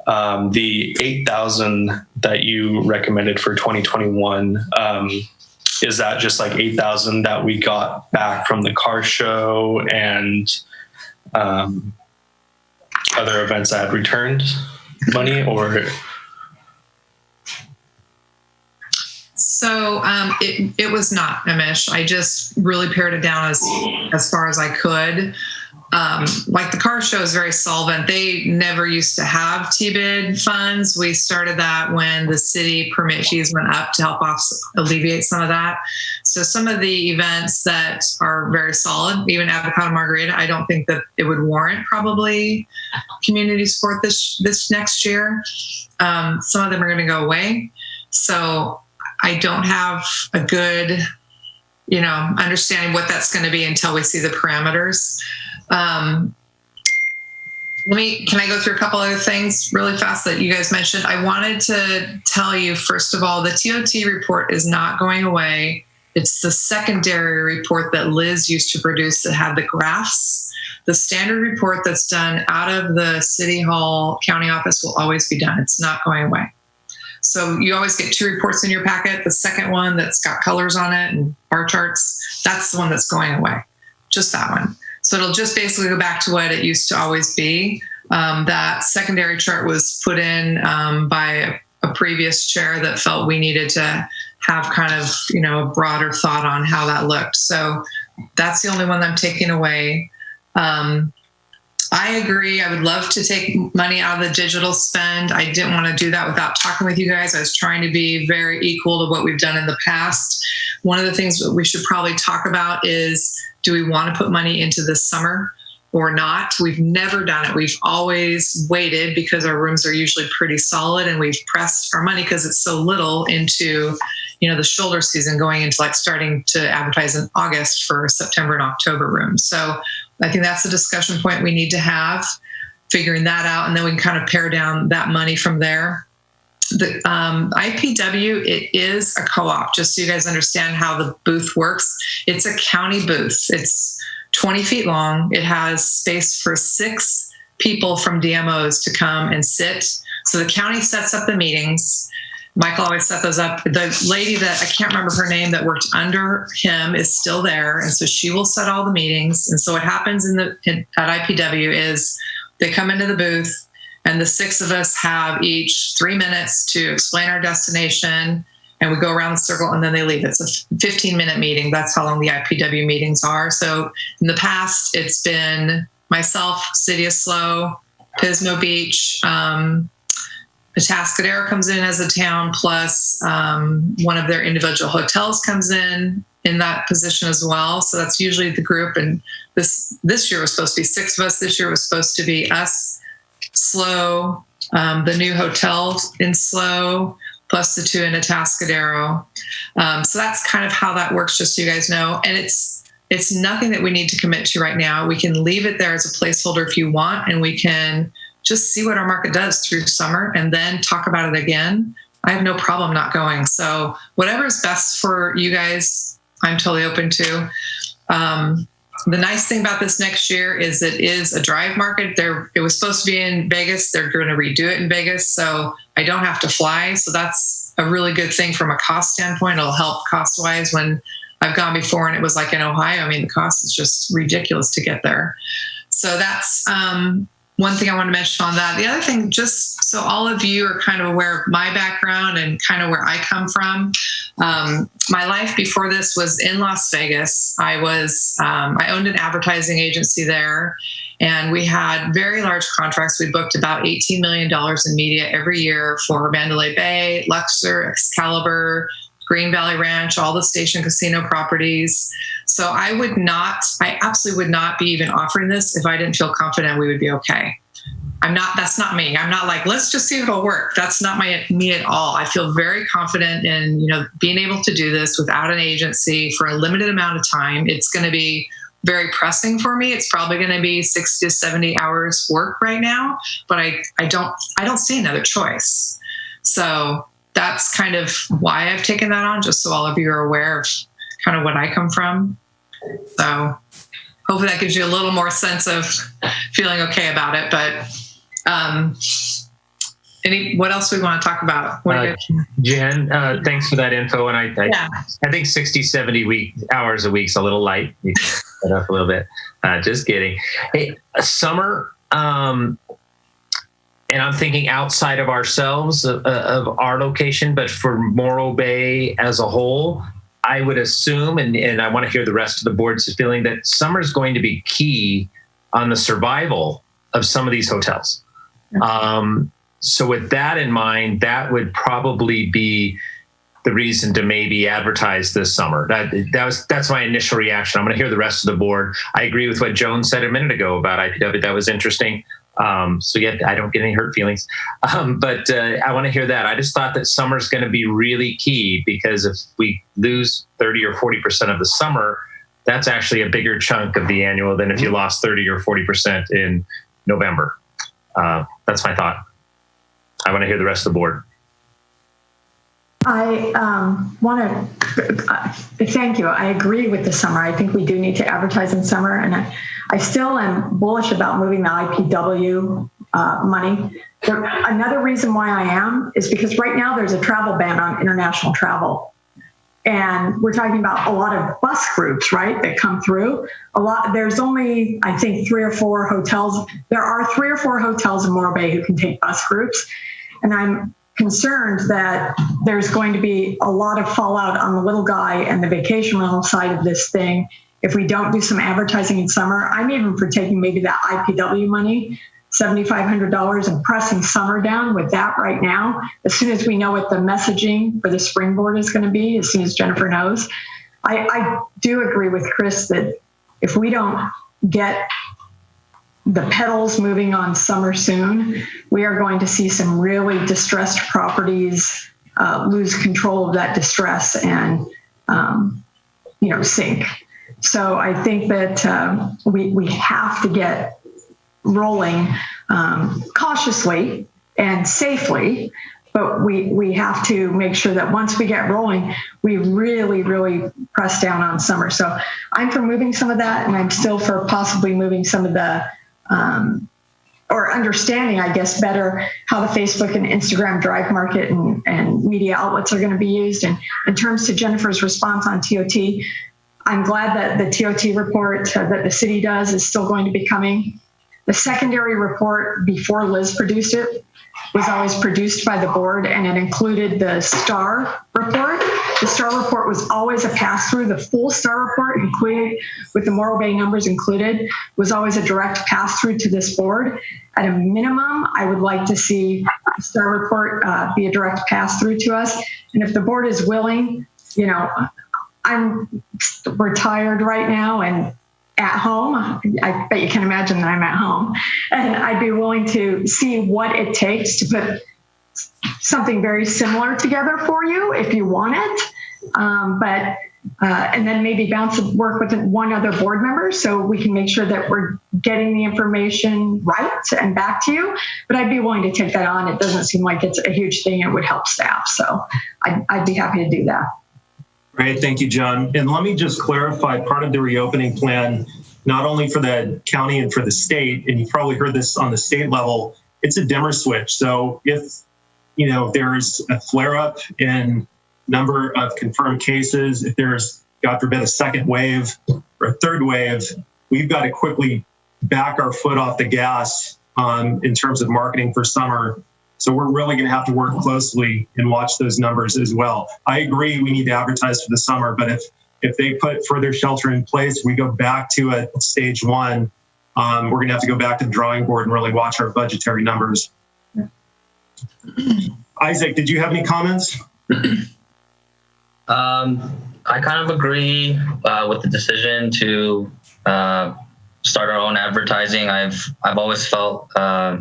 The 8,000 that you recommended for 2021, is that just like 8,000 that we got back from the car show and other events that had returned money, or? So it was not, Amish. I just really pared it down as far as I could. Like the car show is very solvent. They never used to have TBID funds. We started that when the city permit fees went up to help alleviate some of that. So some of the events that are very solid, even Avocado Margarita, I don't think that it would warrant probably community support this next year. Some of them are going to go away. So I don't have a good understanding what that's going to be until we see the parameters. Can I go through a couple other things really fast that you guys mentioned? I wanted to tell you, first of all, the TOT report is not going away. It's the secondary report that Liz used to produce that had the graphs. The standard report that's done out of the City Hall county office will always be done. It's not going away. So you always get 2 reports in your packet. The second one that's got colors on it and bar charts, that's the one that's going away. Just that one. So it'll just basically go back to what it used to always be. That secondary chart was put in by a previous chair that felt we needed to have kind of, a broader thought on how that looked. So that's the only one I'm taking away. I agree. I would love to take money out of the digital spend. I didn't want to do that without talking with you guys. I was trying to be very equal to what we've done in the past. One of the things that we should probably talk about is, do we want to put money into this summer or not? We've never done it. We've always waited because our rooms are usually pretty solid, and we've pressed our money because it's so little into, the shoulder season, going into starting to advertise in August for September and October rooms. So I think that's a discussion point we need to have, figuring that out, and then we can kind of pare down that money from there. The IPW, it is a co-op, just so you guys understand how the booth works. It's a county booth. It's 20 feet long. It has space for 6 people from DMOs to come and sit. So the county sets up the meetings. Michael always set those up. The lady that I can't remember her name that worked under him is still there. And so she will set all the meetings. And so what happens at IPW is they come into the booth, and the 6 of us have each 3 minutes to explain our destination, and we go around the circle, and then they leave. It's a 15-minute meeting. That's how long the IPW meetings are. So in the past, it's been myself, City of SLO, Pismo Beach, Atascadero comes in as a town, plus one of their individual hotels comes in that position as well. So that's usually the group. And this year was supposed to be 6 of us. This year was supposed to be us, SLO, the new hotel in SLO, plus the 2 in Atascadero. So that's kind of how that works, just so you guys know. And it's nothing that we need to commit to right now. We can leave it there as a placeholder if you want, and we can just see what our market does through summer and then talk about it again. I have no problem not going. So whatever is best for you guys, I'm totally open to. The nice thing about this next year is it is a drive market. It was supposed to be in Vegas. They're going to redo it in Vegas, so I don't have to fly. So that's a really good thing from a cost standpoint. It'll help cost-wise. When I've gone before and it was like in Ohio, the cost is just ridiculous to get there. So that's one thing I want to mention on that. The other thing, just so all of you are kind of aware of my background and kind of where I come from. My life before this was in Las Vegas. I owned an advertising agency there, and we had very large contracts. We booked about $18 million in media every year for Mandalay Bay, Luxor, Excalibur, Green Valley Ranch, all the Station Casino properties. So I absolutely would not be even offering this if I didn't feel confident we would be okay. That's not me. I'm not like, let's just see if it'll work. That's not me at all. I feel very confident in, being able to do this without an agency for a limited amount of time. It's going to be very pressing for me. It's probably going to be 60 to 70 hours work right now, but I don't see another choice. So that's kind of why I've taken that on, just so all of you are aware of kind of what I come from. So hopefully that gives you a little more sense of feeling okay about it. But what else we want to talk about? Jen, thanks for that info. And I think 60, 70 hours a week's a little light. You can set up a little bit. Just kidding. Hey, summer, and I'm thinking outside of ourselves, of our location, but for Morro Bay as a whole, I would assume, and I want to hear the rest of the board's feeling, that summer is going to be key on the survival of some of these hotels. So with that in mind, that would probably be the reason to maybe advertise this summer. That's my initial reaction. I'm going to hear the rest of the board. I agree with what Joan said a minute ago about IPW. That was interesting. So yeah, I don't get any hurt feelings. But I want to hear that. I just thought that summer's going to be really key, because if we lose 30 or 40% of the summer, that's actually a bigger chunk of the annual than if you lost 30 or 40% in November. That's my thought. I want to hear the rest of the board. I want to thank you. I agree with the summer. I think we do need to advertise in summer, and I still am bullish about moving the IPW money. Another reason why I am is because right now there's a travel ban on international travel. And we're talking about a lot of bus groups, right, that come through. There's only, I think, 3 or 4 hotels. There are 3 or 4 hotels in Morro Bay who can take bus groups. And I'm concerned that there's going to be a lot of fallout on the little guy and the vacation rental side of this thing if we don't do some advertising in summer. I'm even for taking maybe that IPW money, $7,500, and pressing summer down with that right now. As soon as we know what the messaging for the springboard is going to be, as soon as Jennifer knows. I do agree with Chris that if we don't get the pedals moving on summer soon, we are going to see some really distressed properties lose control of that distress and sink. So I think that we have to get rolling cautiously and safely, but we have to make sure that once we get rolling, we really, really press down on summer. So I'm for moving some of that, and I'm still for possibly moving some of the or understanding, I guess, better how the Facebook and Instagram drive market and media outlets are going to be used. And in terms to Jennifer's response on TOT, I'm glad that the TOT report that the city does is still going to be coming. The secondary report before Liz produced it was always produced by the board, and it included the STAR report. The STAR report was always a pass-through. The full STAR report, included with the Morro Bay numbers included, was always a direct pass-through to this board. At a minimum, I would like to see the STAR report be a direct pass-through to us. And if the board is willing, I'm retired right now and at home. I bet you can imagine that I'm at home. And I'd be willing to see what it takes to put something very similar together for you if you want it. And then maybe work with one other board member so we can make sure that we're getting the information right and back to you. But I'd be willing to take that on. It doesn't seem like it's a huge thing. It would help staff. So I'd be happy to do that. Great. Thank you, John. And let me just clarify part of the reopening plan, not only for the county and for the state, and you've probably heard this on the state level, it's a dimmer switch. So if, there's a flare up in number of confirmed cases, if there's, God forbid, a second wave or a third wave, we've got to quickly back our foot off the gas in terms of marketing for summer. So we're really going to have to work closely and watch those numbers as well. I agree we need to advertise for the summer, but if they put further shelter in place, we go back to a stage 1, we're going to have to go back to the drawing board and really watch our budgetary numbers. Isaac, did you have any comments? I kind of agree with the decision to start our own advertising. I've always felt, I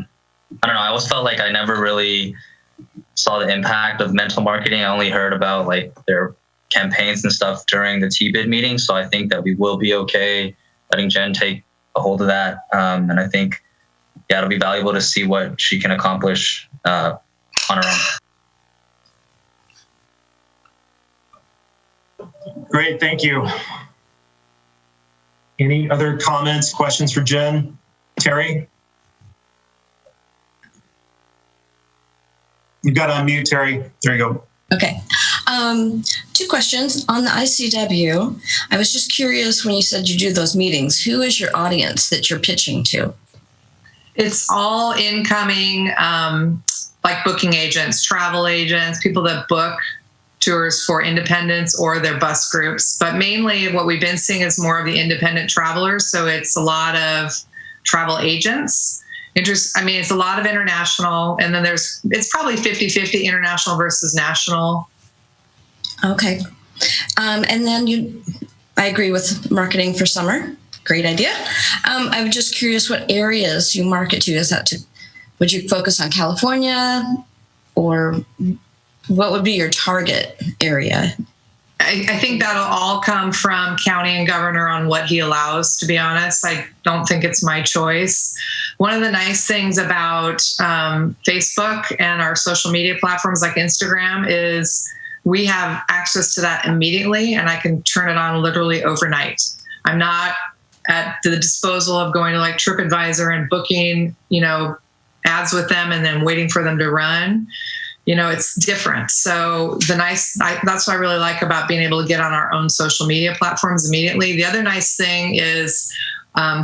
always felt like I never really saw the impact of mental marketing. I only heard about their campaigns and stuff during the TBID meeting. So I think that we will be okay letting Jen take a hold of that. And I think, it'll be valuable to see what she can accomplish on her own. Great, thank you. Any other comments, questions for Jen? Terry? You've got to unmute, Terry. There you go. Okay. 2 questions. On the ICW, I was just curious when you said you do those meetings, who is your audience that you're pitching to? It's all incoming, booking agents, travel agents, people that book tours for independents or their bus groups. But mainly what we've been seeing is more of the independent travelers. So it's a lot of travel agents. It's a lot of international, and then it's probably 50-50 international versus national. Okay. And then I agree with marketing for summer. great idea. I was just curious what areas you market to. Would you focus on California, or what would be your target area? I think that'll all come from county and governor on what he allows, to be honest. I don't think it's my choice. One of the nice things about Facebook and our social media platforms like Instagram is we have access to that immediately, and I can turn it on literally overnight. I'm not at the disposal of going to like TripAdvisor and booking, ads with them and then waiting for them to run. It's different. So that's what I really like about being able to get on our own social media platforms immediately. The other nice thing is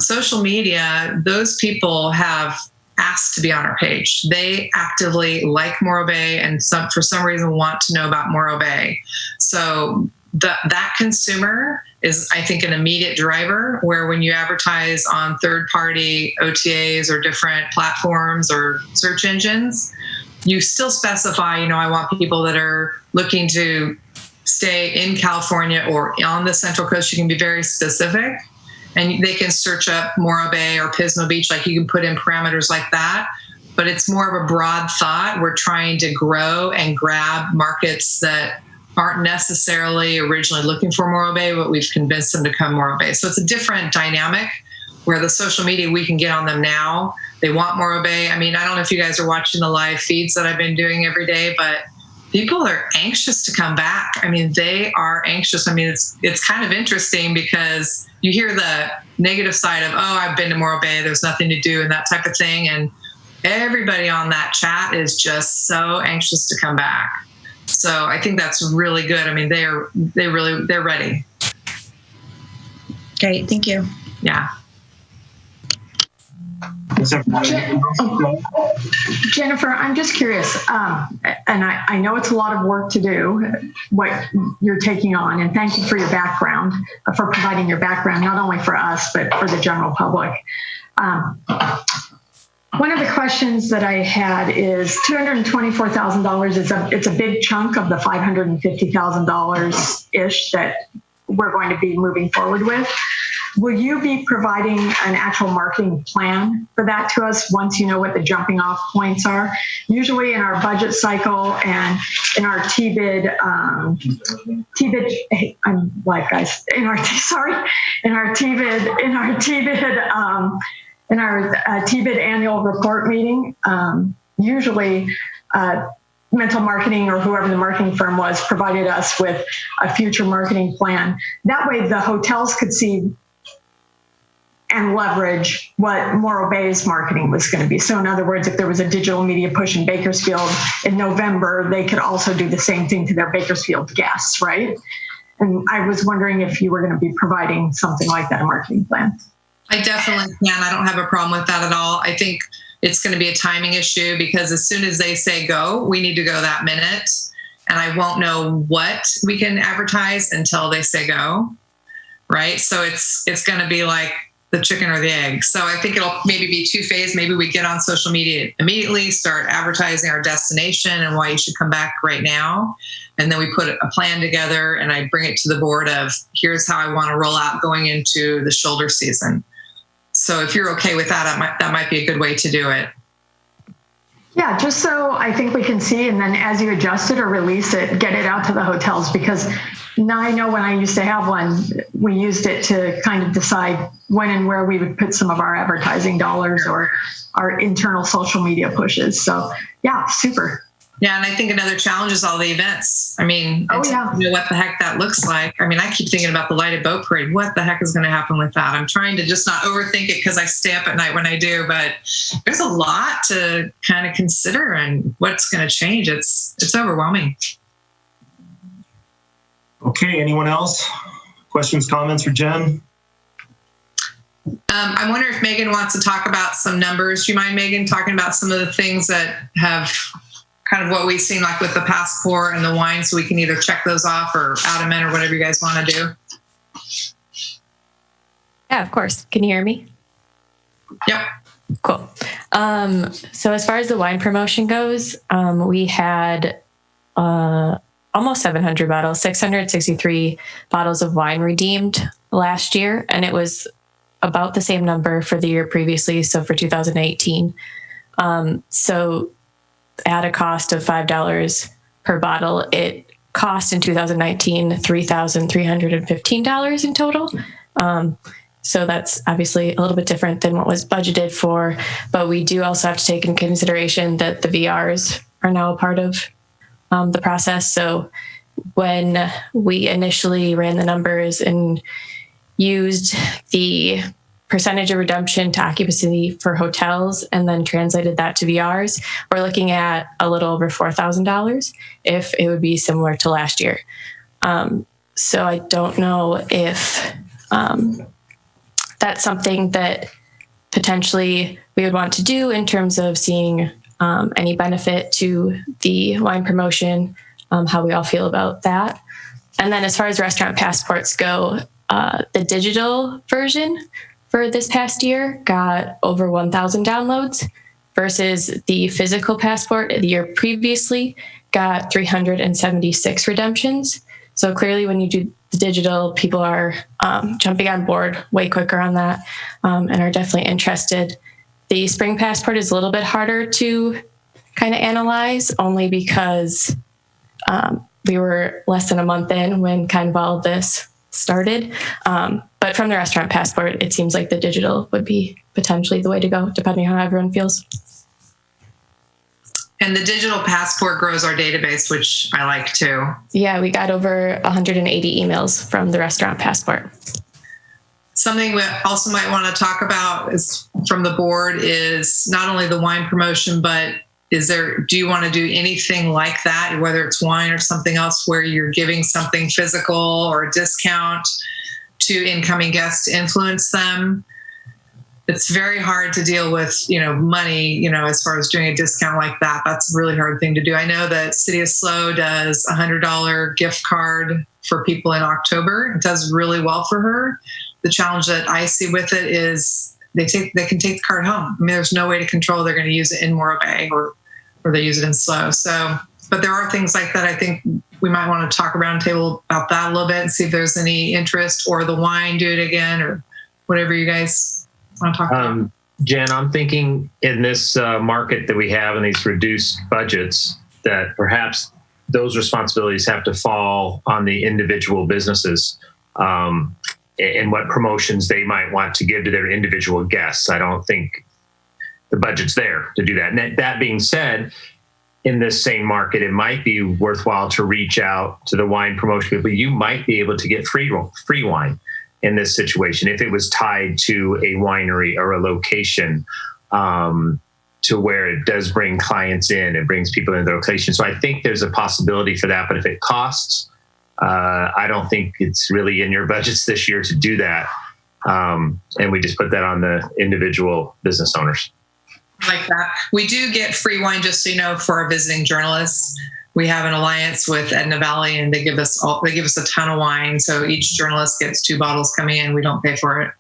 social media, those people have asked to be on our page. They actively like Morro Bay and for some reason want to know about Morro Bay. So that consumer is, I think, an immediate driver, where when you advertise on third-party OTAs or different platforms or search engines, you still specify, I want people that are looking to stay in California or on the Central Coast. You can be very specific, and they can search up Morro Bay or Pismo Beach. Like, you can put in parameters like that, but it's more of a broad thought. We're trying to grow and grab markets that aren't necessarily originally looking for Morro Bay, but we've convinced them to come Morro Bay. So it's a different dynamic, where the social media, we can get on them now. They want Morro Bay. I mean, I don't know if you guys are watching the live feeds that I've been doing every day, but people are anxious to come back. I mean, they are anxious. I mean, it's kind of interesting because you hear the negative side of, I've been to Morro Bay, there's nothing to do and that type of thing. And everybody on that chat is just so anxious to come back. So I think that's really good. I mean, they're ready. Great. Thank you. Yeah. Jennifer, I'm just curious, and I know it's a lot of work to do what you're taking on, and thank you for your background, for providing your background, not only for us, but for the general public. One of the questions that I had is $224,000 it's a big chunk of the $550,000-ish that we're going to be moving forward with. Will you be providing an actual marketing plan for that to us once you know what the jumping off points are? Usually in our budget cycle and in our TBID, hey, I'm live, guys. In our TBID annual report meeting, usually Mental Marketing or whoever the marketing firm was provided us with a future marketing plan. That way the hotels could see and leverage what Morro Bay's marketing was going to be. So in other words, if there was a digital media push in Bakersfield in November, they could also do the same thing to their Bakersfield guests, right? And I was wondering if you were going to be providing something like that, a marketing plan. I definitely can. I don't have a problem with that at all. I think it's going to be a timing issue because as soon as they say go, we need to go that minute. And I won't know what we can advertise until they say go, right? So it's going to be like the chicken or the egg. So I think it'll maybe be two-phase. Maybe we get on social media immediately, start advertising our destination and why you should come back right now. And then we put a plan together and I bring it to the board of here's how I want to roll out going into the shoulder season. So if you're okay with that, that might be a good way to do it. Yeah, just so I think we can see, and then as you adjust it or release it, get it out to the hotels, because now I know when I used to have one, we used it to kind of decide when and where we would put some of our advertising dollars or our internal social media pushes. So yeah, super. Yeah, and I think another challenge is all the events. I mean, you know what the heck that looks like. I mean, I keep thinking about the lighted boat parade. What the heck is going to happen with that? I'm trying to just not overthink it because I stay up at night when I do, but there's a lot to kind of consider and what's going to change. It's overwhelming. Okay, anyone else? Questions, comments for Jen? I wonder if Megan wants to talk about some numbers. Do you mind, Megan, talking about some of the things that have kind of what we've seen like with the passport and the wine, so we can either check those off or add them in or whatever you guys want to do? Yeah, of course. Can you hear me? Yep. Cool. So as far as the wine promotion goes, we had almost 700 bottles, 663 bottles of wine redeemed last year. And it was about the same number for the year previously, so for 2018. So at a cost of $5 per bottle, it cost in 2019 $3,315 in total. So that's obviously a little bit different than what was budgeted for, but we do also have to take in consideration that the VRs are now a part of the process. So when we initially ran the numbers and used the percentage of redemption to occupancy for hotels and then translated that to VRs, we're looking at a little over $4,000 if it would be similar to last year. So I don't know if that's something that potentially we would want to do in terms of seeing any benefit to the wine promotion, how we all feel about that. And then as far as restaurant passports go, the digital version for this past year got over 1,000 downloads versus the physical passport the year previously got 376 redemptions. So clearly when you do the digital, people are jumping on board way quicker on that and are definitely interested. The spring passport is a little bit harder to kind of analyze, only because we were less than a month in when kind of all of this started. But from the restaurant passport, it seems like the digital would be potentially the way to go, depending on how everyone feels. And the digital passport grows our database, which I like too. Yeah, we got over 180 emails from the restaurant passport. Something we also might want to talk about is from the board is not only the wine promotion, but do you want to do anything like that, whether it's wine or something else, where you're giving something physical or a discount to incoming guests to influence them? It's very hard to deal with, money, as far as doing a discount like that. That's a really hard thing to do. I know that City of SLO does a $100 gift card for people in October. It does really well for her. The challenge that I see with it is they can take the card home. I mean, there's no way to control they're going to use it in Morro Bay or they use it in SLO. So, but there are things like that. I think we might want to talk around the table about that a little bit and see if there's any interest, or the wine, do it again, or whatever you guys want to talk about. Jen, I'm thinking in this market that we have and these reduced budgets, that perhaps those responsibilities have to fall on the individual businesses and what promotions they might want to give to their individual guests. I don't think the budget's there to do that. And that being said, in this same market, it might be worthwhile to reach out to the wine promotion people. You might be able to get free wine in this situation if it was tied to a winery or a location, to where it does bring clients in, it brings people into the location. So I think there's a possibility for that. But if it costs, I don't think it's really in your budgets this year to do that. And we just put that on the individual business owners. Like that. We do get free wine, just so you know, for our visiting journalists. We have an alliance with Edna Valley, and they give us a ton of wine. So each journalist gets 2 bottles coming in. We don't pay for it.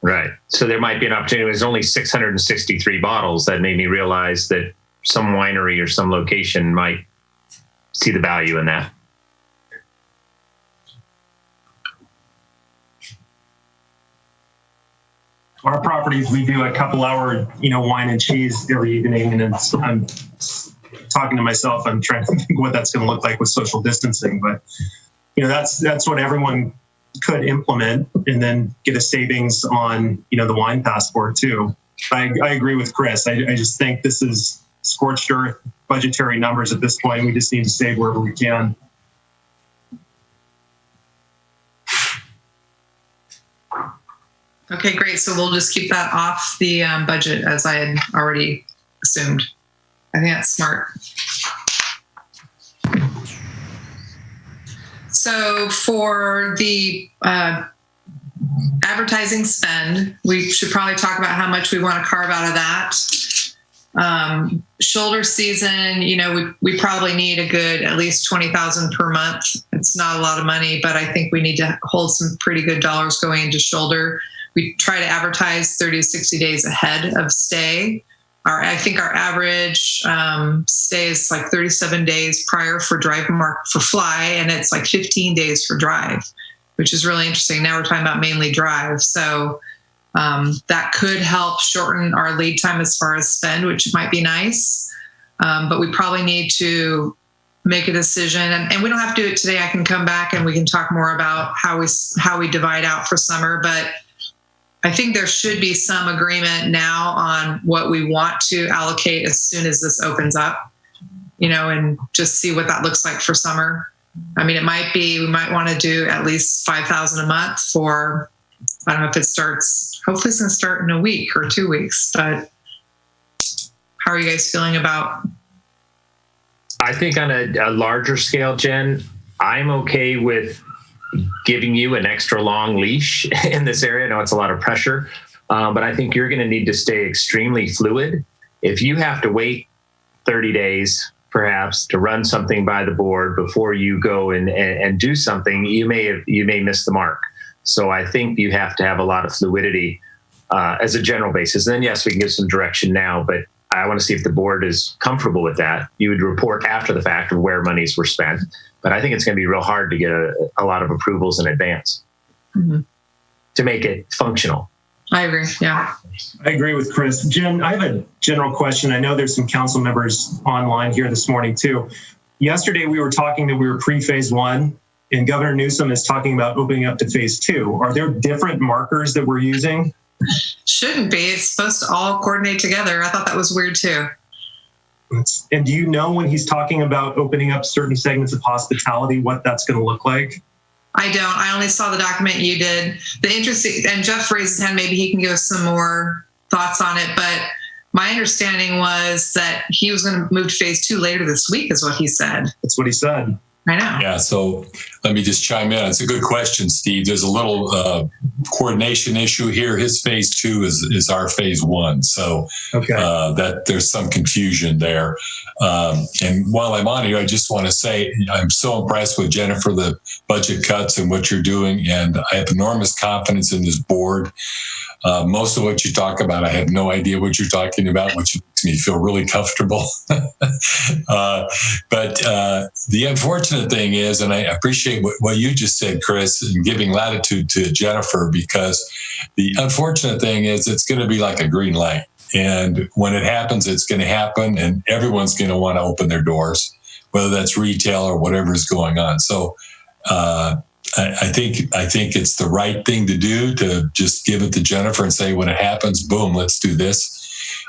Right. So there might be an opportunity. There's only 663 bottles. That made me realize that some winery or some location might see the value in that. Our properties, we do a couple hour, wine and cheese every evening. And I'm talking to myself, I'm trying to think what that's going to look like with social distancing. But, that's what everyone could implement, and then get a savings on, the wine passport too. I agree with Chris. I just think this is scorched earth budgetary numbers at this point. We just need to save wherever we can. Okay, great. So we'll just keep that off the budget, as I had already assumed. I think that's smart. So for the advertising spend, we should probably talk about how much we want to carve out of that. Shoulder season, we probably need a good at least $20,000 per month. It's not a lot of money, but I think we need to hold some pretty good dollars going into shoulder. We try to advertise 30 to 60 days ahead of stay. I think our average stay is like 37 days prior for drive mark for fly, and it's like 15 days for drive. which is really interesting. Now we're talking about mainly drive. So that could help shorten our lead time as far as spend, which might be nice. But we probably need to make a decision, and we don't have to do it today. I can come back and we can talk more about how we divide out for summer. But I think there should be some agreement now on what we want to allocate as soon as this opens up, and just see what that looks like for summer. I mean, we might want to do at least 5,000 a month for, I don't know if it starts, hopefully it's going to start in a week or 2 weeks, but how are you guys feeling about? I think on a larger scale, Jen, I'm okay with giving you an extra long leash in this area. I know it's a lot of pressure, but I think you're going to need to stay extremely fluid. If you have to wait 30 days, perhaps, to run something by the board before you go and do something, you may miss the mark. So I think you have to have a lot of fluidity as a general basis. And then, yes, we can give some direction now, but I want to see if the board is comfortable with that. You would report after the fact of where monies were spent, but I think it's going to be real hard to get a lot of approvals in advance to make it functional. I agree. Yeah. I agree with Chris. Jen, I have a general question. I know there's some council members online here this morning too. Yesterday, we were talking that we were pre-phase 1, and Governor Newsom is talking about opening up to phase 2. Are there different markers that we're using? Shouldn't be. It's supposed to all coordinate together. I thought that was weird too. And do you know when he's talking about opening up certain segments of hospitality, what that's going to look like? I don't. I only saw the document you did. The interesting, and Jeff raised his hand, maybe he can give us some more thoughts on it. But my understanding was that he was going to move to phase 2 later this week, is what he said. That's what he said. I know. Yeah, so let me just chime in. It's a good question, Steve. There's a little coordination issue here. His phase 2 is our phase 1. So that there's some confusion there. And while I'm on here, I just want to say I'm so impressed with Jennifer, the budget cuts and what you're doing. And I have enormous confidence in this board. Most of what you talk about, I have no idea what you're talking about, which makes me feel really comfortable. But the unfortunate thing is, and I appreciate what you just said, Chris, in giving latitude to Jennifer, because the unfortunate thing is it's going to be like a green light. And when it happens, it's going to happen, and everyone's going to want to open their doors, whether that's retail or whatever is going on. So I think it's the right thing to do, to just give it to Jennifer and say, when it happens, boom, let's do this.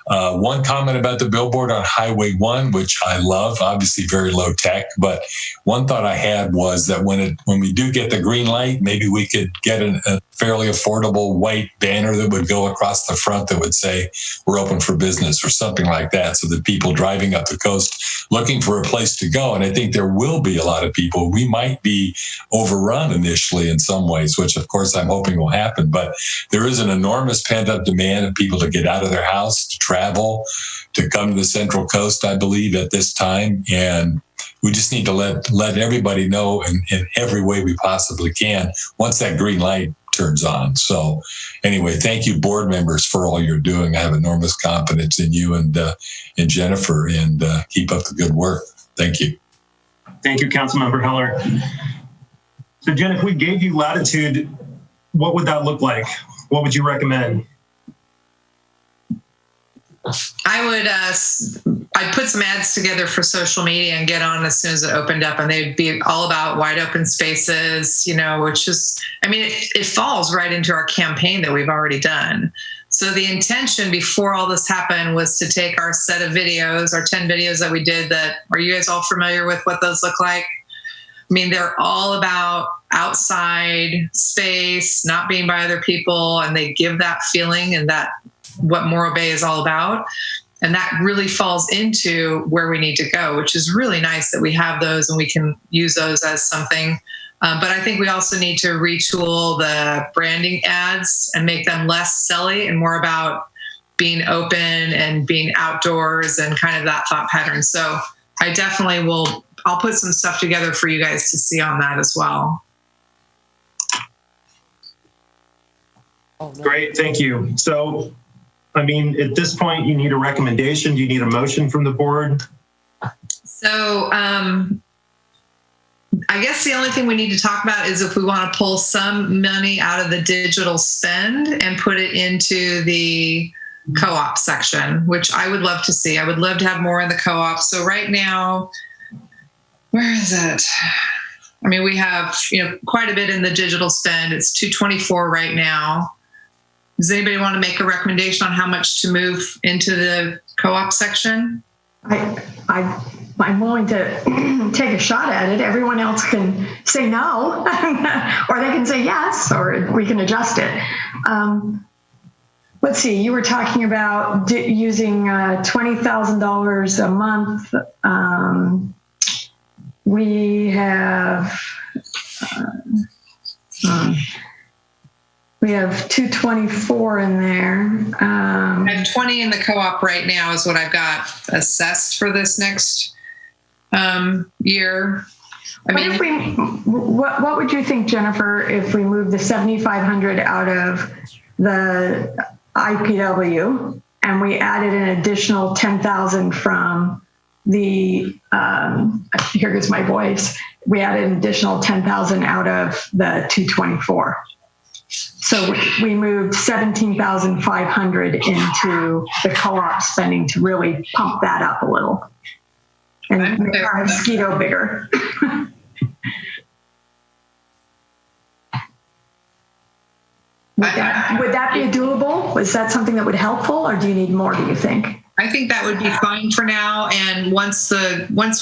One comment about the billboard on Highway 1, which I love, obviously very low tech, but one thought I had was that when we do get the green light, maybe we could get a fairly affordable white banner that would go across the front that would say, we're open for business, or something like that, so that people driving up the coast looking for a place to go, and I think there will be a lot of people. We might be overrun initially in some ways, which of course I'm hoping will happen, but there is an enormous pent-up demand of people to get out of their house, to travel, to come to the Central Coast, I believe, at this time. And we just need to let everybody know in every way we possibly can once that green light turns on. So anyway, thank you, board members, for all you're doing. I have enormous confidence in you and Jennifer, and keep up the good work. Thank you. Thank you, Councilmember Heller. So Jen, if we gave you latitude, what would that look like? What would you recommend? I'd put some ads together for social media and get on as soon as it opened up, and they'd be all about wide open spaces, which is, it falls right into our campaign that we've already done. So the intention before all this happened was to take our set of videos, our 10 videos that we did, are you guys all familiar with what those look like? They're all about outside space, not being by other people, and they give that feeling and that what Morro Bay is all about. And that really falls into where we need to go, which is really nice that we have those and we can use those as something. But I think we also need to retool the branding ads and make them less selly and more about being open and being outdoors and kind of that thought pattern. So I definitely I'll put some stuff together for you guys to see on that as well. Great, thank you. So, at this point, you need a recommendation. Do you need a motion from the board? So I guess the only thing we need to talk about is if we want to pull some money out of the digital spend and put it into the co-op section, which I would love to see. I would love to have more in the co-op. So right now, where is it? I mean, we have, quite a bit in the digital spend. It's 224 right now. Does anybody want to make a recommendation on how much to move into the co-op section? I'm willing to take a shot at it. Everyone else can say no, or they can say yes, or we can adjust it. Let's see, you were talking about using $20,000 a month. We have 224 in there. I have 20 in the co-op right now is what I've got assessed for this next year. What would you think, Jennifer, if we moved the 7,500 out of the IPW and we added an additional 10,000 from the, here goes my voice, we added an additional 10,000 out of the 224. So we moved 17,500 into the co-op spending to really pump that up a little and make our mosquito bigger. Would that be doable? Was that something that would be helpful, or do you need more, do you think? I think that would be fine for now. And once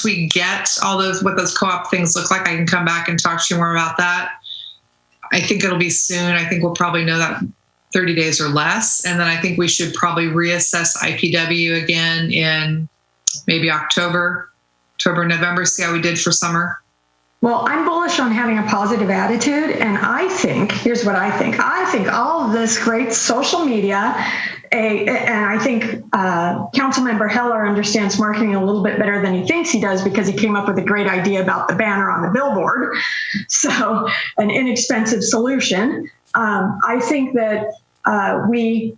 we get all what those co-op things look like, I can come back and talk to you more about that. I think it'll be soon. I think we'll probably know that 30 days or less. And then I think we should probably reassess IPW again in maybe October, November, see how we did for summer. Well, I'm bullish on having a positive attitude. And I think, here's what I think. I think all of this great social media, and I think Councilmember Heller understands marketing a little bit better than he thinks he does, because he came up with a great idea about the banner on the billboard. So an inexpensive solution. I think that we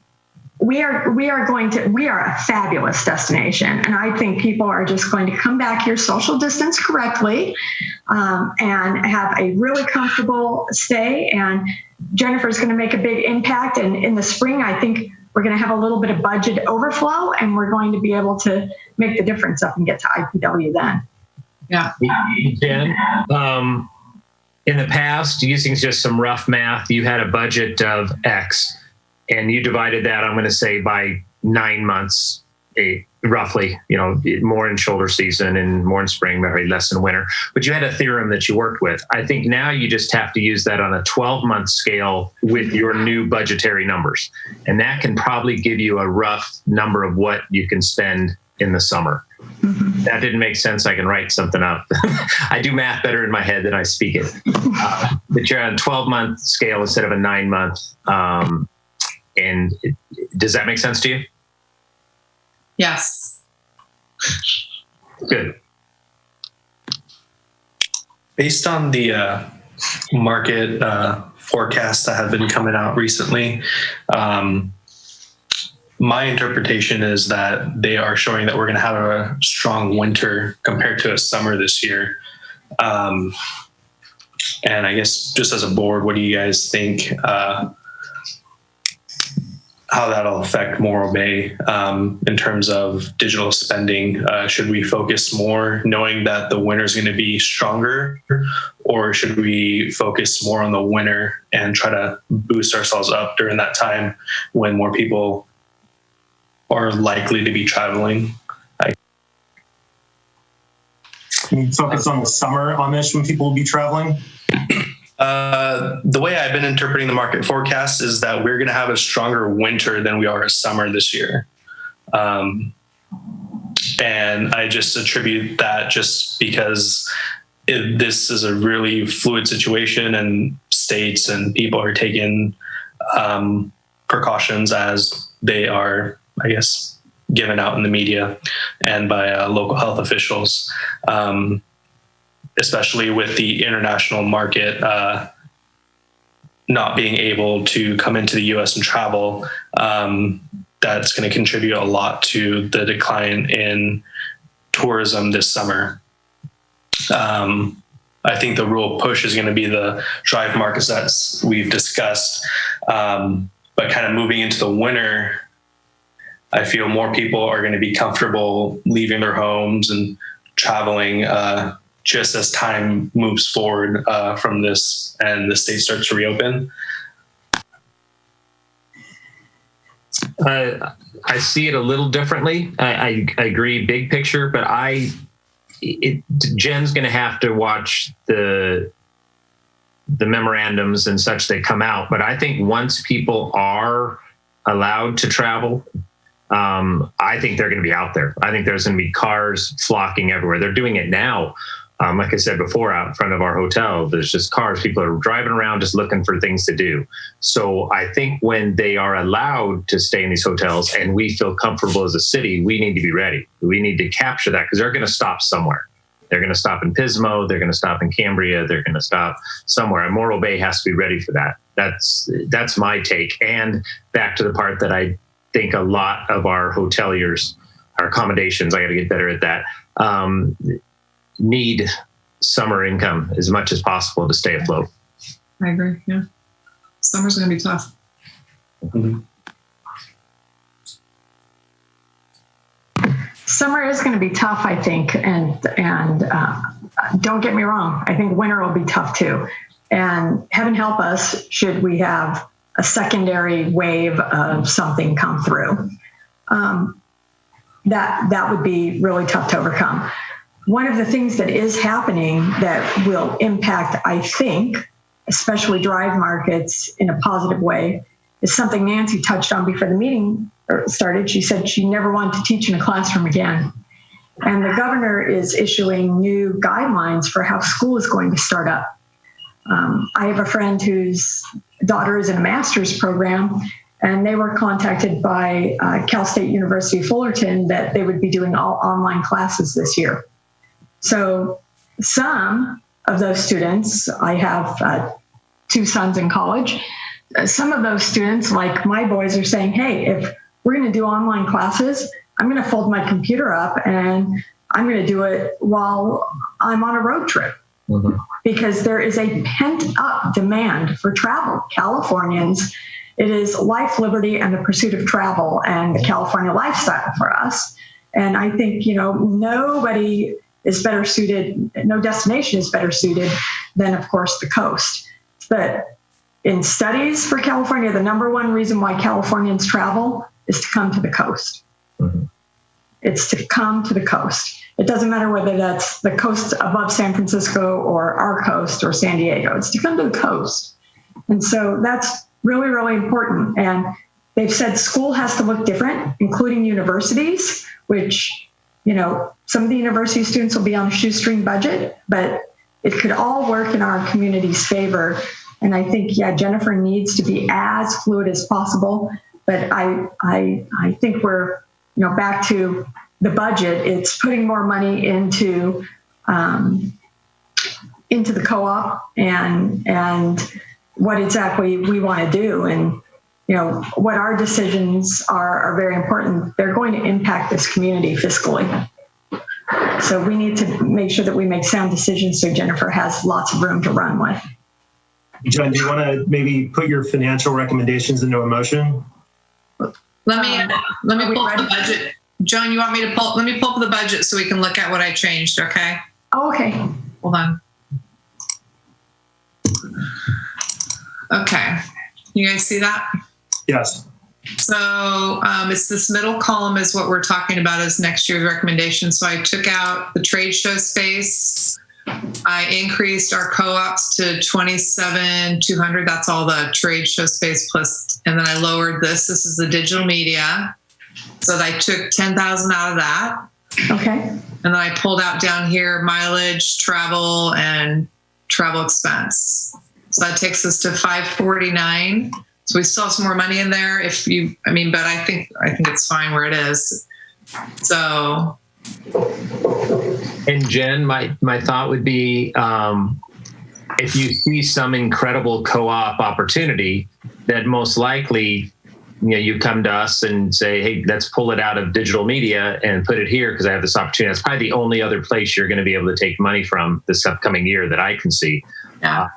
are a fabulous destination. And I think people are just going to come back here, social distance correctly, and have a really comfortable stay. And Jennifer's going to make a big impact. And in the spring, I think we're going to have a little bit of budget overflow, and we're going to be able to make the difference up and get to IPW then. Yeah. Jen, in the past, using just some rough math, you had a budget of X, and you divided that, I'm going to say, by 9 months, roughly, more in shoulder season and more in spring, maybe less in winter. But you had a theorem that you worked with. I think now you just have to use that on a 12-month scale with your new budgetary numbers. And that can probably give you a rough number of what you can spend in the summer. Mm-hmm. That didn't make sense. I can write something up. I do math better in my head than I speak it. But you're on a 12-month scale instead of a 9-month. Does that make sense to you? Yes. Good. Based on the market forecasts that have been coming out recently, my interpretation is that they are showing that we're going to have a strong winter compared to a summer this year. And I guess just as a board, what do you guys think how that'll affect Morro Bay in terms of digital spending? Should we focus more knowing that the winter is going to be stronger, or should we focus more on the winter and try to boost ourselves up during that time when more people are likely to be traveling? Can you focus on the summer on this when people will be traveling? The way I've been interpreting the market forecast is that we're going to have a stronger winter than we are a summer this year. And I just attribute that just because this is a really fluid situation, and states and people are taking precautions as they are, I guess, given out in the media and by local health officials. Especially with the international market not being able to come into the U.S. and travel, that's going to contribute a lot to the decline in tourism this summer. I think the real push is going to be the drive markets that we've discussed. But kind of moving into the winter, I feel more people are going to be comfortable leaving their homes and traveling just as time moves forward from this and the state starts to reopen. I see it a little differently. I agree, big picture, but Jen's going to have to watch the memorandums and such that come out. But I think once people are allowed to travel, I think they're going to be out there. I think there's going to be cars flocking everywhere. They're doing it now. Like I said before, out in front of our hotel, there's just cars. People are driving around just looking for things to do. So I think when they are allowed to stay in these hotels and we feel comfortable as a city, we need to be ready. We need to capture that because they're going to stop somewhere. They're going to stop in Pismo. They're going to stop in Cambria. They're going to stop somewhere. And Morro Bay has to be ready for that. That's my take. And back to the part that I think a lot of our hoteliers, our accommodations, I got to get better at that, need summer income as much as possible to stay afloat. I agree. Yeah. Summer's going to be tough. Mm-hmm. Summer is going to be tough, I think, and don't get me wrong, I think winter will be tough too. And heaven help us should we have a secondary wave of something come through. That would be really tough to overcome. One of the things that is happening that will impact, I think, especially drive markets in a positive way, is something Nancy touched on before the meeting started. She said she never wanted to teach in a classroom again. And the governor is issuing new guidelines for how school is going to start up. I have a friend whose daughter is in a master's program, and they were contacted by Cal State University Fullerton that they would be doing all online classes this year. So some of those students, I have 2 sons in college, some of those students, like my boys, are saying, hey, if we're going to do online classes, I'm going to fold my computer up and I'm going to do it while I'm on a road trip. Mm-hmm. Because there is a pent-up demand for travel. Californians, it is life, liberty, and the pursuit of travel and the California lifestyle for us. And I think, nobody is better suited, no destination is better suited than, of course, the coast. But in studies for California, the number one reason why Californians travel is to come to the coast. Mm-hmm. It's to come to the coast. It doesn't matter whether that's the coast above San Francisco or our coast or San Diego. It's to come to the coast. And so that's really, really important. And they've said school has to look different, including universities, which, some of the university students will be on a shoestring budget, but it could all work in our community's favor. And I think, Jennifer needs to be as fluid as possible. But I think we're, back to the budget. It's putting more money into the co-op and what exactly we want to do. And, what our decisions are very important. They're going to impact this community fiscally. So we need to make sure that we make sound decisions so Jennifer has lots of room to run with. John, do you want to maybe put your financial recommendations into a motion? Let me pull up the budget. John, you want me to let me pull up the budget so we can look at what I changed, okay? Oh, okay. Hold on. Okay. You guys see that? Yes. So it's this middle column is what we're talking about as next year's recommendation. So I took out the trade show space. I increased our co-ops to 27,200. That's all the trade show space plus, and then I lowered this. This is the digital media. So I took 10,000 out of that. Okay. And then I pulled out down here mileage, travel, and travel expense. So that takes us to 549. So we still have some more money in there but I think it's fine where it is. So. And Jen, my thought would be, if you see some incredible co-op opportunity, that most likely you come to us and say, hey, let's pull it out of digital media and put it here because I have this opportunity. That's probably the only other place you're going to be able to take money from this upcoming year that I can see. Yeah,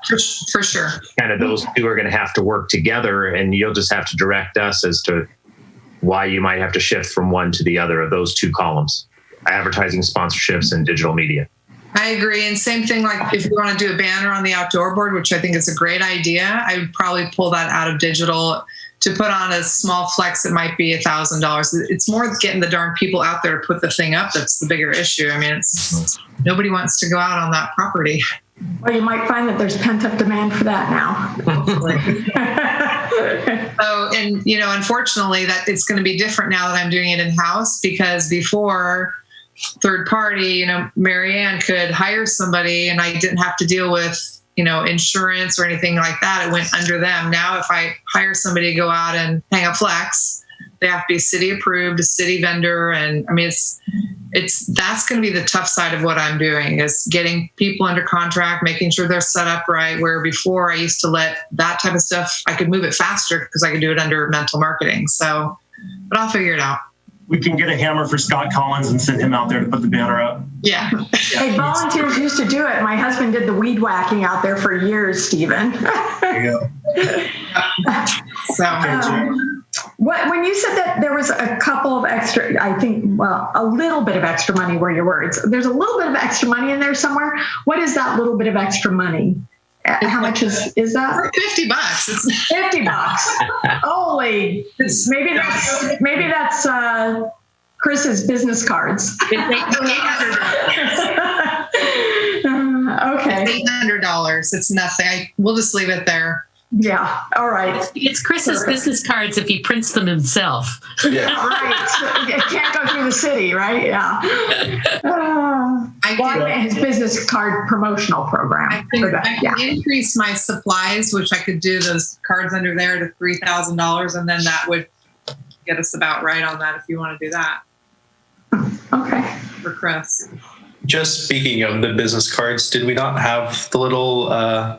for sure. Kind of those two are going to have to work together, and you'll just have to direct us as to why you might have to shift from one to the other of those two columns: advertising, sponsorships, and digital media. I agree. And same thing, like if you want to do a banner on the outdoor board, which I think is a great idea, I would probably pull that out of digital to put on a small flex. It might be $1,000. It's more getting the darn people out there to put the thing up that's the bigger issue. I mean, it's nobody wants to go out on that property. Well, you might find that there's pent up demand for that now. So, and unfortunately, that it's going to be different now that I'm doing it in house, because before, third party, Marianne could hire somebody and I didn't have to deal with, insurance or anything like that. It went under them. Now, if I hire somebody to go out and hang a flex, they have to be city approved, a city vendor. And I mean, that's going to be the tough side of what I'm doing, is getting people under contract, making sure they're set up right. Where before I used to let that type of stuff, I could move it faster because I could do it under mental marketing. So, but I'll figure it out. We can get a hammer for Scott Collins and send him out there to put the banner up. Yeah. Hey, volunteers used to do it. My husband did the weed whacking out there for years, Stephen. There you go. So, when you said that there was a couple of extra, I think, well, a little bit of extra money were your words. There's a little bit of extra money in there somewhere. What is that little bit of extra money? How much is that? $50. It's $50. Holy! Maybe that's Chris's business cards. It's Okay. $800. It's nothing. We'll just leave it there. Yeah. All right. It's Chris's business cards if he prints them himself. Yeah. Right. It can't go through the city, right? Yeah. His business card promotional program. I can increase my supplies, which I could do those cards under there to $3,000, and then that would get us about right on that if you want to do that. Okay. For Chris. Just speaking of the business cards, did we not have the little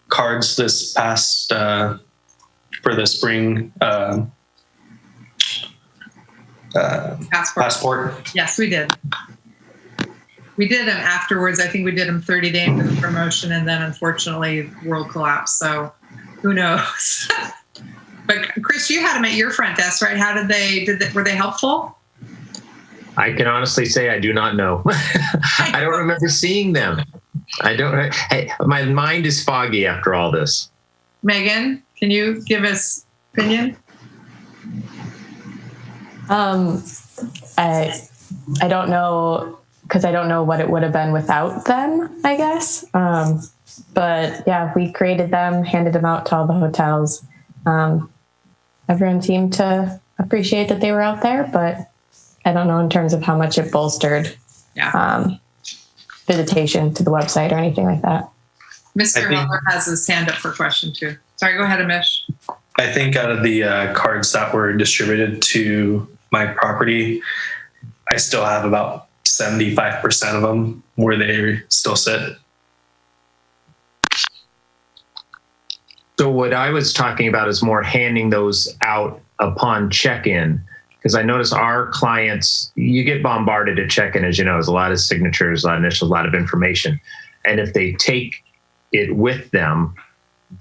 cards this past for the spring passport? Yes, we did. We did them afterwards. I think we did them 30 days into the promotion, and then unfortunately, world collapsed. So who knows? But Chris, you had them at your front desk, right? How were they helpful? I can honestly say I do not know. I don't remember seeing them. Hey, my mind is foggy after all this. Megan, can you give us opinion? I don't know, because I don't know what it would have been without them, I guess. But yeah, we created them, handed them out to all the hotels. Everyone seemed to appreciate that they were out there, but I don't know in terms of how much it bolstered visitation to the website or anything like that. Mr. Heller has his hand up for a question too. Sorry, go ahead, Amish. I think out of the cards that were distributed to my property, I still have about 75% of them where they still sit. So what I was talking about is more handing those out upon check-in, because I notice our clients, you get bombarded at check-in, as you know, there's a lot of signatures, a lot of initials, a lot of information. And if they take it with them,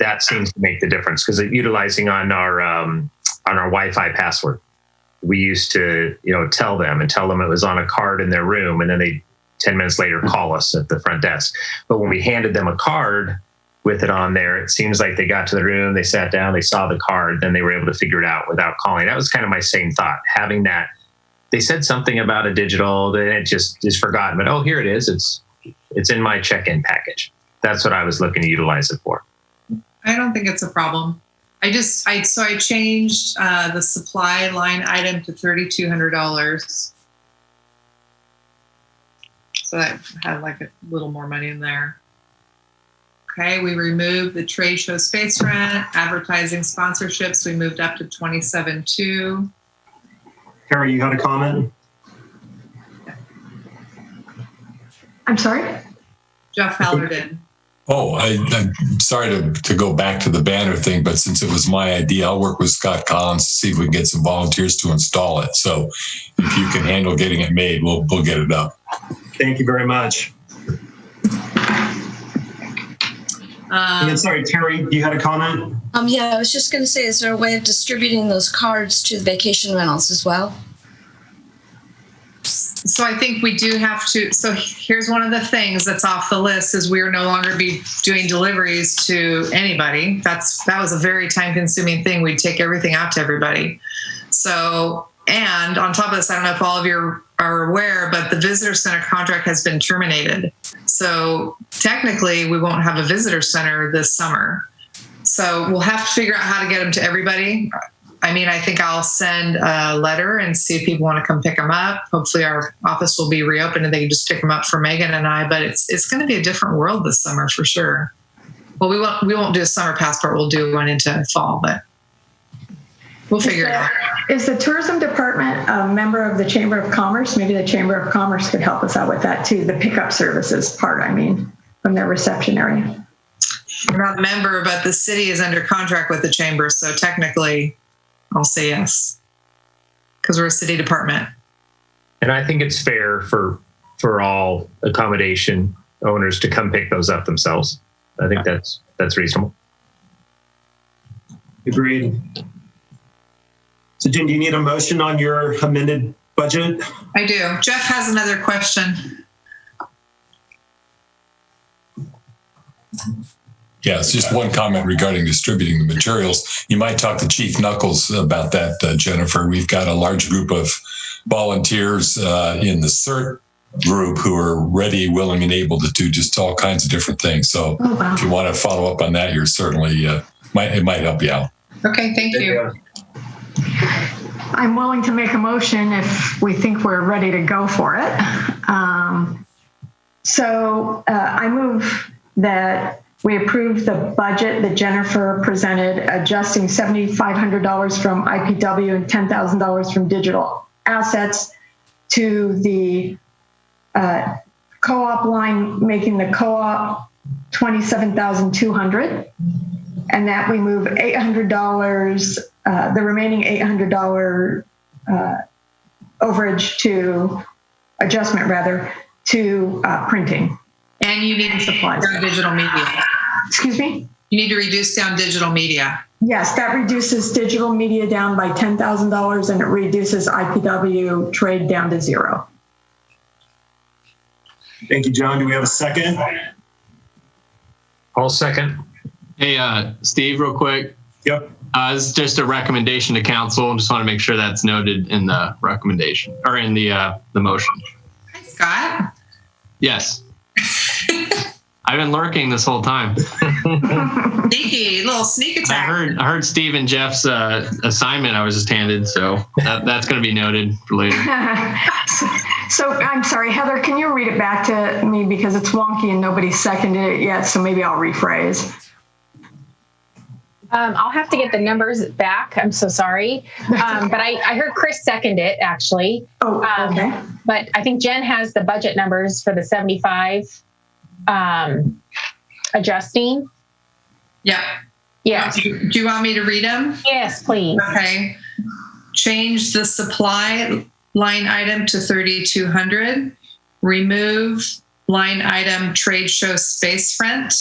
that seems to make the difference, because utilizing on our Wi-Fi password, we used to, tell them it was on a card in their room, and then they 10 minutes later call us at the front desk. But when we handed them a card with it on there, it seems like they got to the room, they sat down, they saw the card, then they were able to figure it out without calling. That was kind of my same thought, having that. They said something about a digital, then it just is forgotten. But here it is. It's in my check-in package. That's what I was looking to utilize it for. I don't think it's a problem. I changed the supply line item to $3,200. So that had like a little more money in there. Okay, we removed the trade show space rent, advertising sponsorships. We moved up to $27,200. Terry, you had a comment? I'm sorry? Jeff Heller did. Oh, I'm sorry to go back to the banner thing, but since it was my idea, I'll work with Scott Collins to see if we can get some volunteers to install it. So if you can handle getting it made, we'll get it up. Thank you very much. And then, sorry, Terry, you had a comment? Yeah, I was just going to say, is there a way of distributing those cards to the vacation rentals as well? So I think we do have to. So here's one of the things that's off the list is we are no longer be doing deliveries to anybody. That was a very time consuming thing. We'd take everything out to everybody. So, and on top of this, I don't know if all of you are aware, but the visitor center contract has been terminated. So technically we won't have a visitor center this summer. So we'll have to figure out how to get them to everybody. I mean, I think I'll send a letter and see if people want to come pick them up. Hopefully our office will be reopened and they can just pick them up for Megan and I, but it's going to be a different world this summer for sure. Well, we won't do a summer passport. We'll do one into fall, but we'll figure it out. Is the tourism department a member of the Chamber of Commerce? Maybe the Chamber of Commerce could help us out with that too. The pickup services part, I mean, from their reception area. We're not a member, but the city is under contract with the chamber. So technically I'll say yes, because we're a city department. And I think it's fair for all accommodation owners to come pick those up themselves. I think that's reasonable. Agreed. So Jen, do you need a motion on your amended budget? I do. Jeff has another question. Yeah, it's just one comment regarding distributing the materials. You might talk to Chief Knuckles about that, Jennifer. We've got a large group of volunteers in the CERT group who are ready, willing, and able to do just all kinds of different things. So if you want to follow up on that, you're certainly, it might help you out. Okay, thank you. I'm willing to make a motion if we think we're ready to go for it. So I move that we approve the budget that Jennifer presented, adjusting $7,500 from IPW and $10,000 from digital assets to the co-op line, making the co-op $27,200, and that we move $800, the remaining $800 overage to adjustment to printing. And you need supplies for digital media. Excuse me? You need to reduce down digital media. Yes, that reduces digital media down by $10,000 and it reduces IPW trade down to $0. Thank you, John. Do we have a second? I'll second. Hey, Steve, real quick. Yep. This is just a recommendation to council. Just want to make sure that's noted in the recommendation or in the motion. Hi, Scott. Yes. I've been lurking this whole time. Sneaky, little sneak attack. I heard Steve and Jeff's assignment I was just handed, so that's going to be noted for later. So I'm sorry, Heather, can you read it back to me because it's wonky and nobody seconded it yet, so maybe I'll rephrase. I'll have to get the numbers back. I'm so sorry. But I heard Chris second it, actually. Oh, okay. But I think Jen has the budget numbers for the 75 adjusting. Yeah. Yes. Do you want me to read them? Yes, please. Okay. Change the supply line item to 3,200. Remove line item trade show space rent.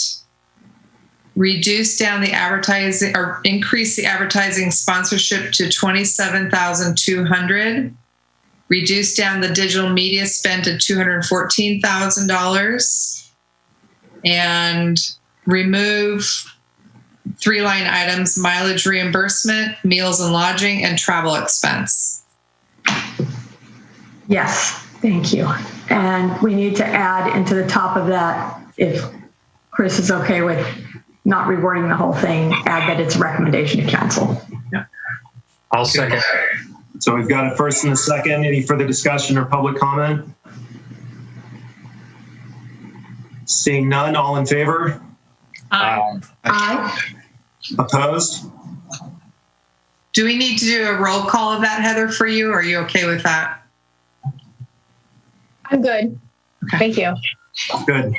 Reduce down the advertising or increase the advertising sponsorship to 27,200. Reduce down the digital media spend to $214,000. And remove 3 line items: mileage reimbursement, meals and lodging, and travel expense. Yes, thank you. And we need to add into the top of that, if Chris is okay with not rewording the whole thing, add that it's a recommendation to council. Yeah. I'll second. So we've got a first and a second. Any further discussion or public comment? Seeing none, all in favor? Aye. Opposed? Do we need to do a roll call of that, Heather, for you? Or are you okay with that? I'm good. Okay. Thank you. Good.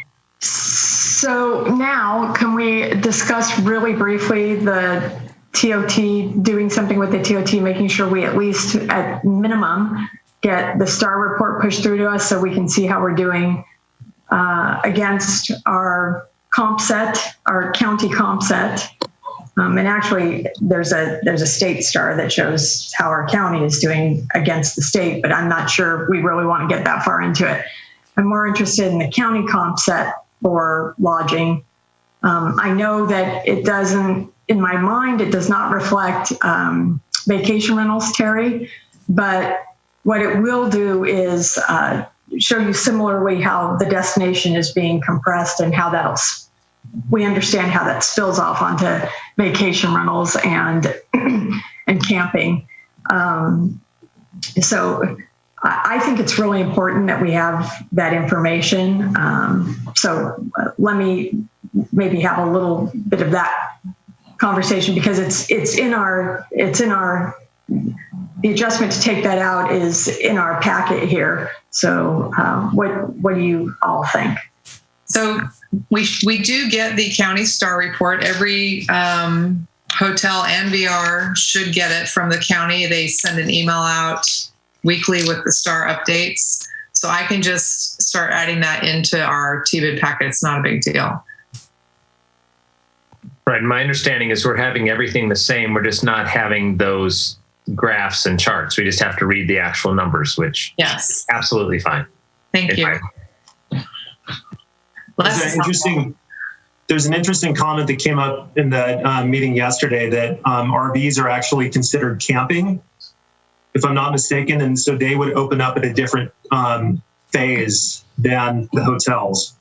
So now can we discuss really briefly the TOT, doing something with the TOT, making sure we at least at minimum get the STAR report pushed through to us so we can see how we're doing against our comp set, our county comp set. And actually there's a state STAR that shows how our county is doing against the state, but I'm not sure we really want to get that far into it. I'm more interested in the county comp set for lodging. I know that it doesn't, in my mind, it does not reflect vacation rentals, Terry, but what it will do is show you similarly how the destination is being compressed and how we understand how that spills off onto vacation rentals and camping. So I think it's really important that we have that information. So let me maybe have a little bit of that conversation, because it's in our the adjustment to take that out is in our packet here. So what do you all think? So we do get the county STAR report. Every hotel and VR should get it from the county. They send an email out weekly with the STAR updates. So I can just start adding that into our TBID packet. It's not a big deal. Right. My understanding is we're having everything the same. We're just not having those graphs and charts. We just have to read the actual numbers, which yes, absolutely fine. Thank you. There's an interesting comment that came up in the meeting yesterday that RVs are actually considered camping, if I'm not mistaken. And so they would open up at a different phase than the hotels.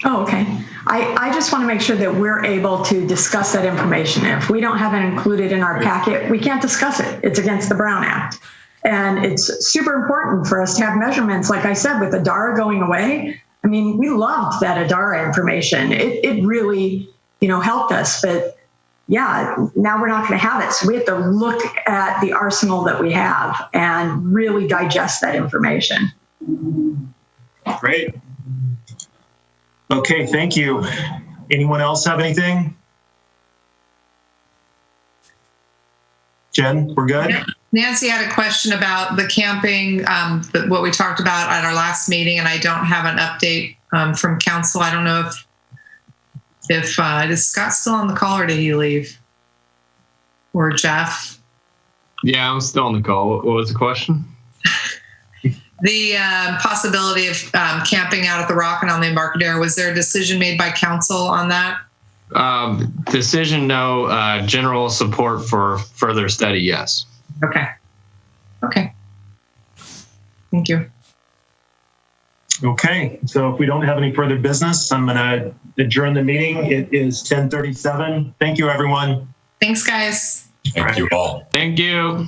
Oh, okay. I just want to make sure that we're able to discuss that information. If we don't have it included in our packet, we can't discuss it. It's against the Brown Act. And it's super important for us to have measurements. Like I said, with ADARA going away, I mean, we loved that ADARA information. It really, helped us. But yeah, now we're not going to have it. So we have to look at the arsenal that we have and really digest that information. Great. Okay, thank you. Anyone else have anything? Jen, we're good? Nancy had a question about the camping, what we talked about at our last meeting, and I don't have an update from council. I don't know if is Scott still on the call, or did he leave? Or Jeff? Yeah, I'm still on the call. What was the question? The possibility of camping out at the Rock and on the Embarcadero, was there a decision made by council on that? Decision, no. General support for further study, yes. Okay. Thank you. Okay, so if we don't have any further business, I'm going to adjourn the meeting. It is 10:37. Thank you, everyone. Thanks, guys. Thank you all. Thank you.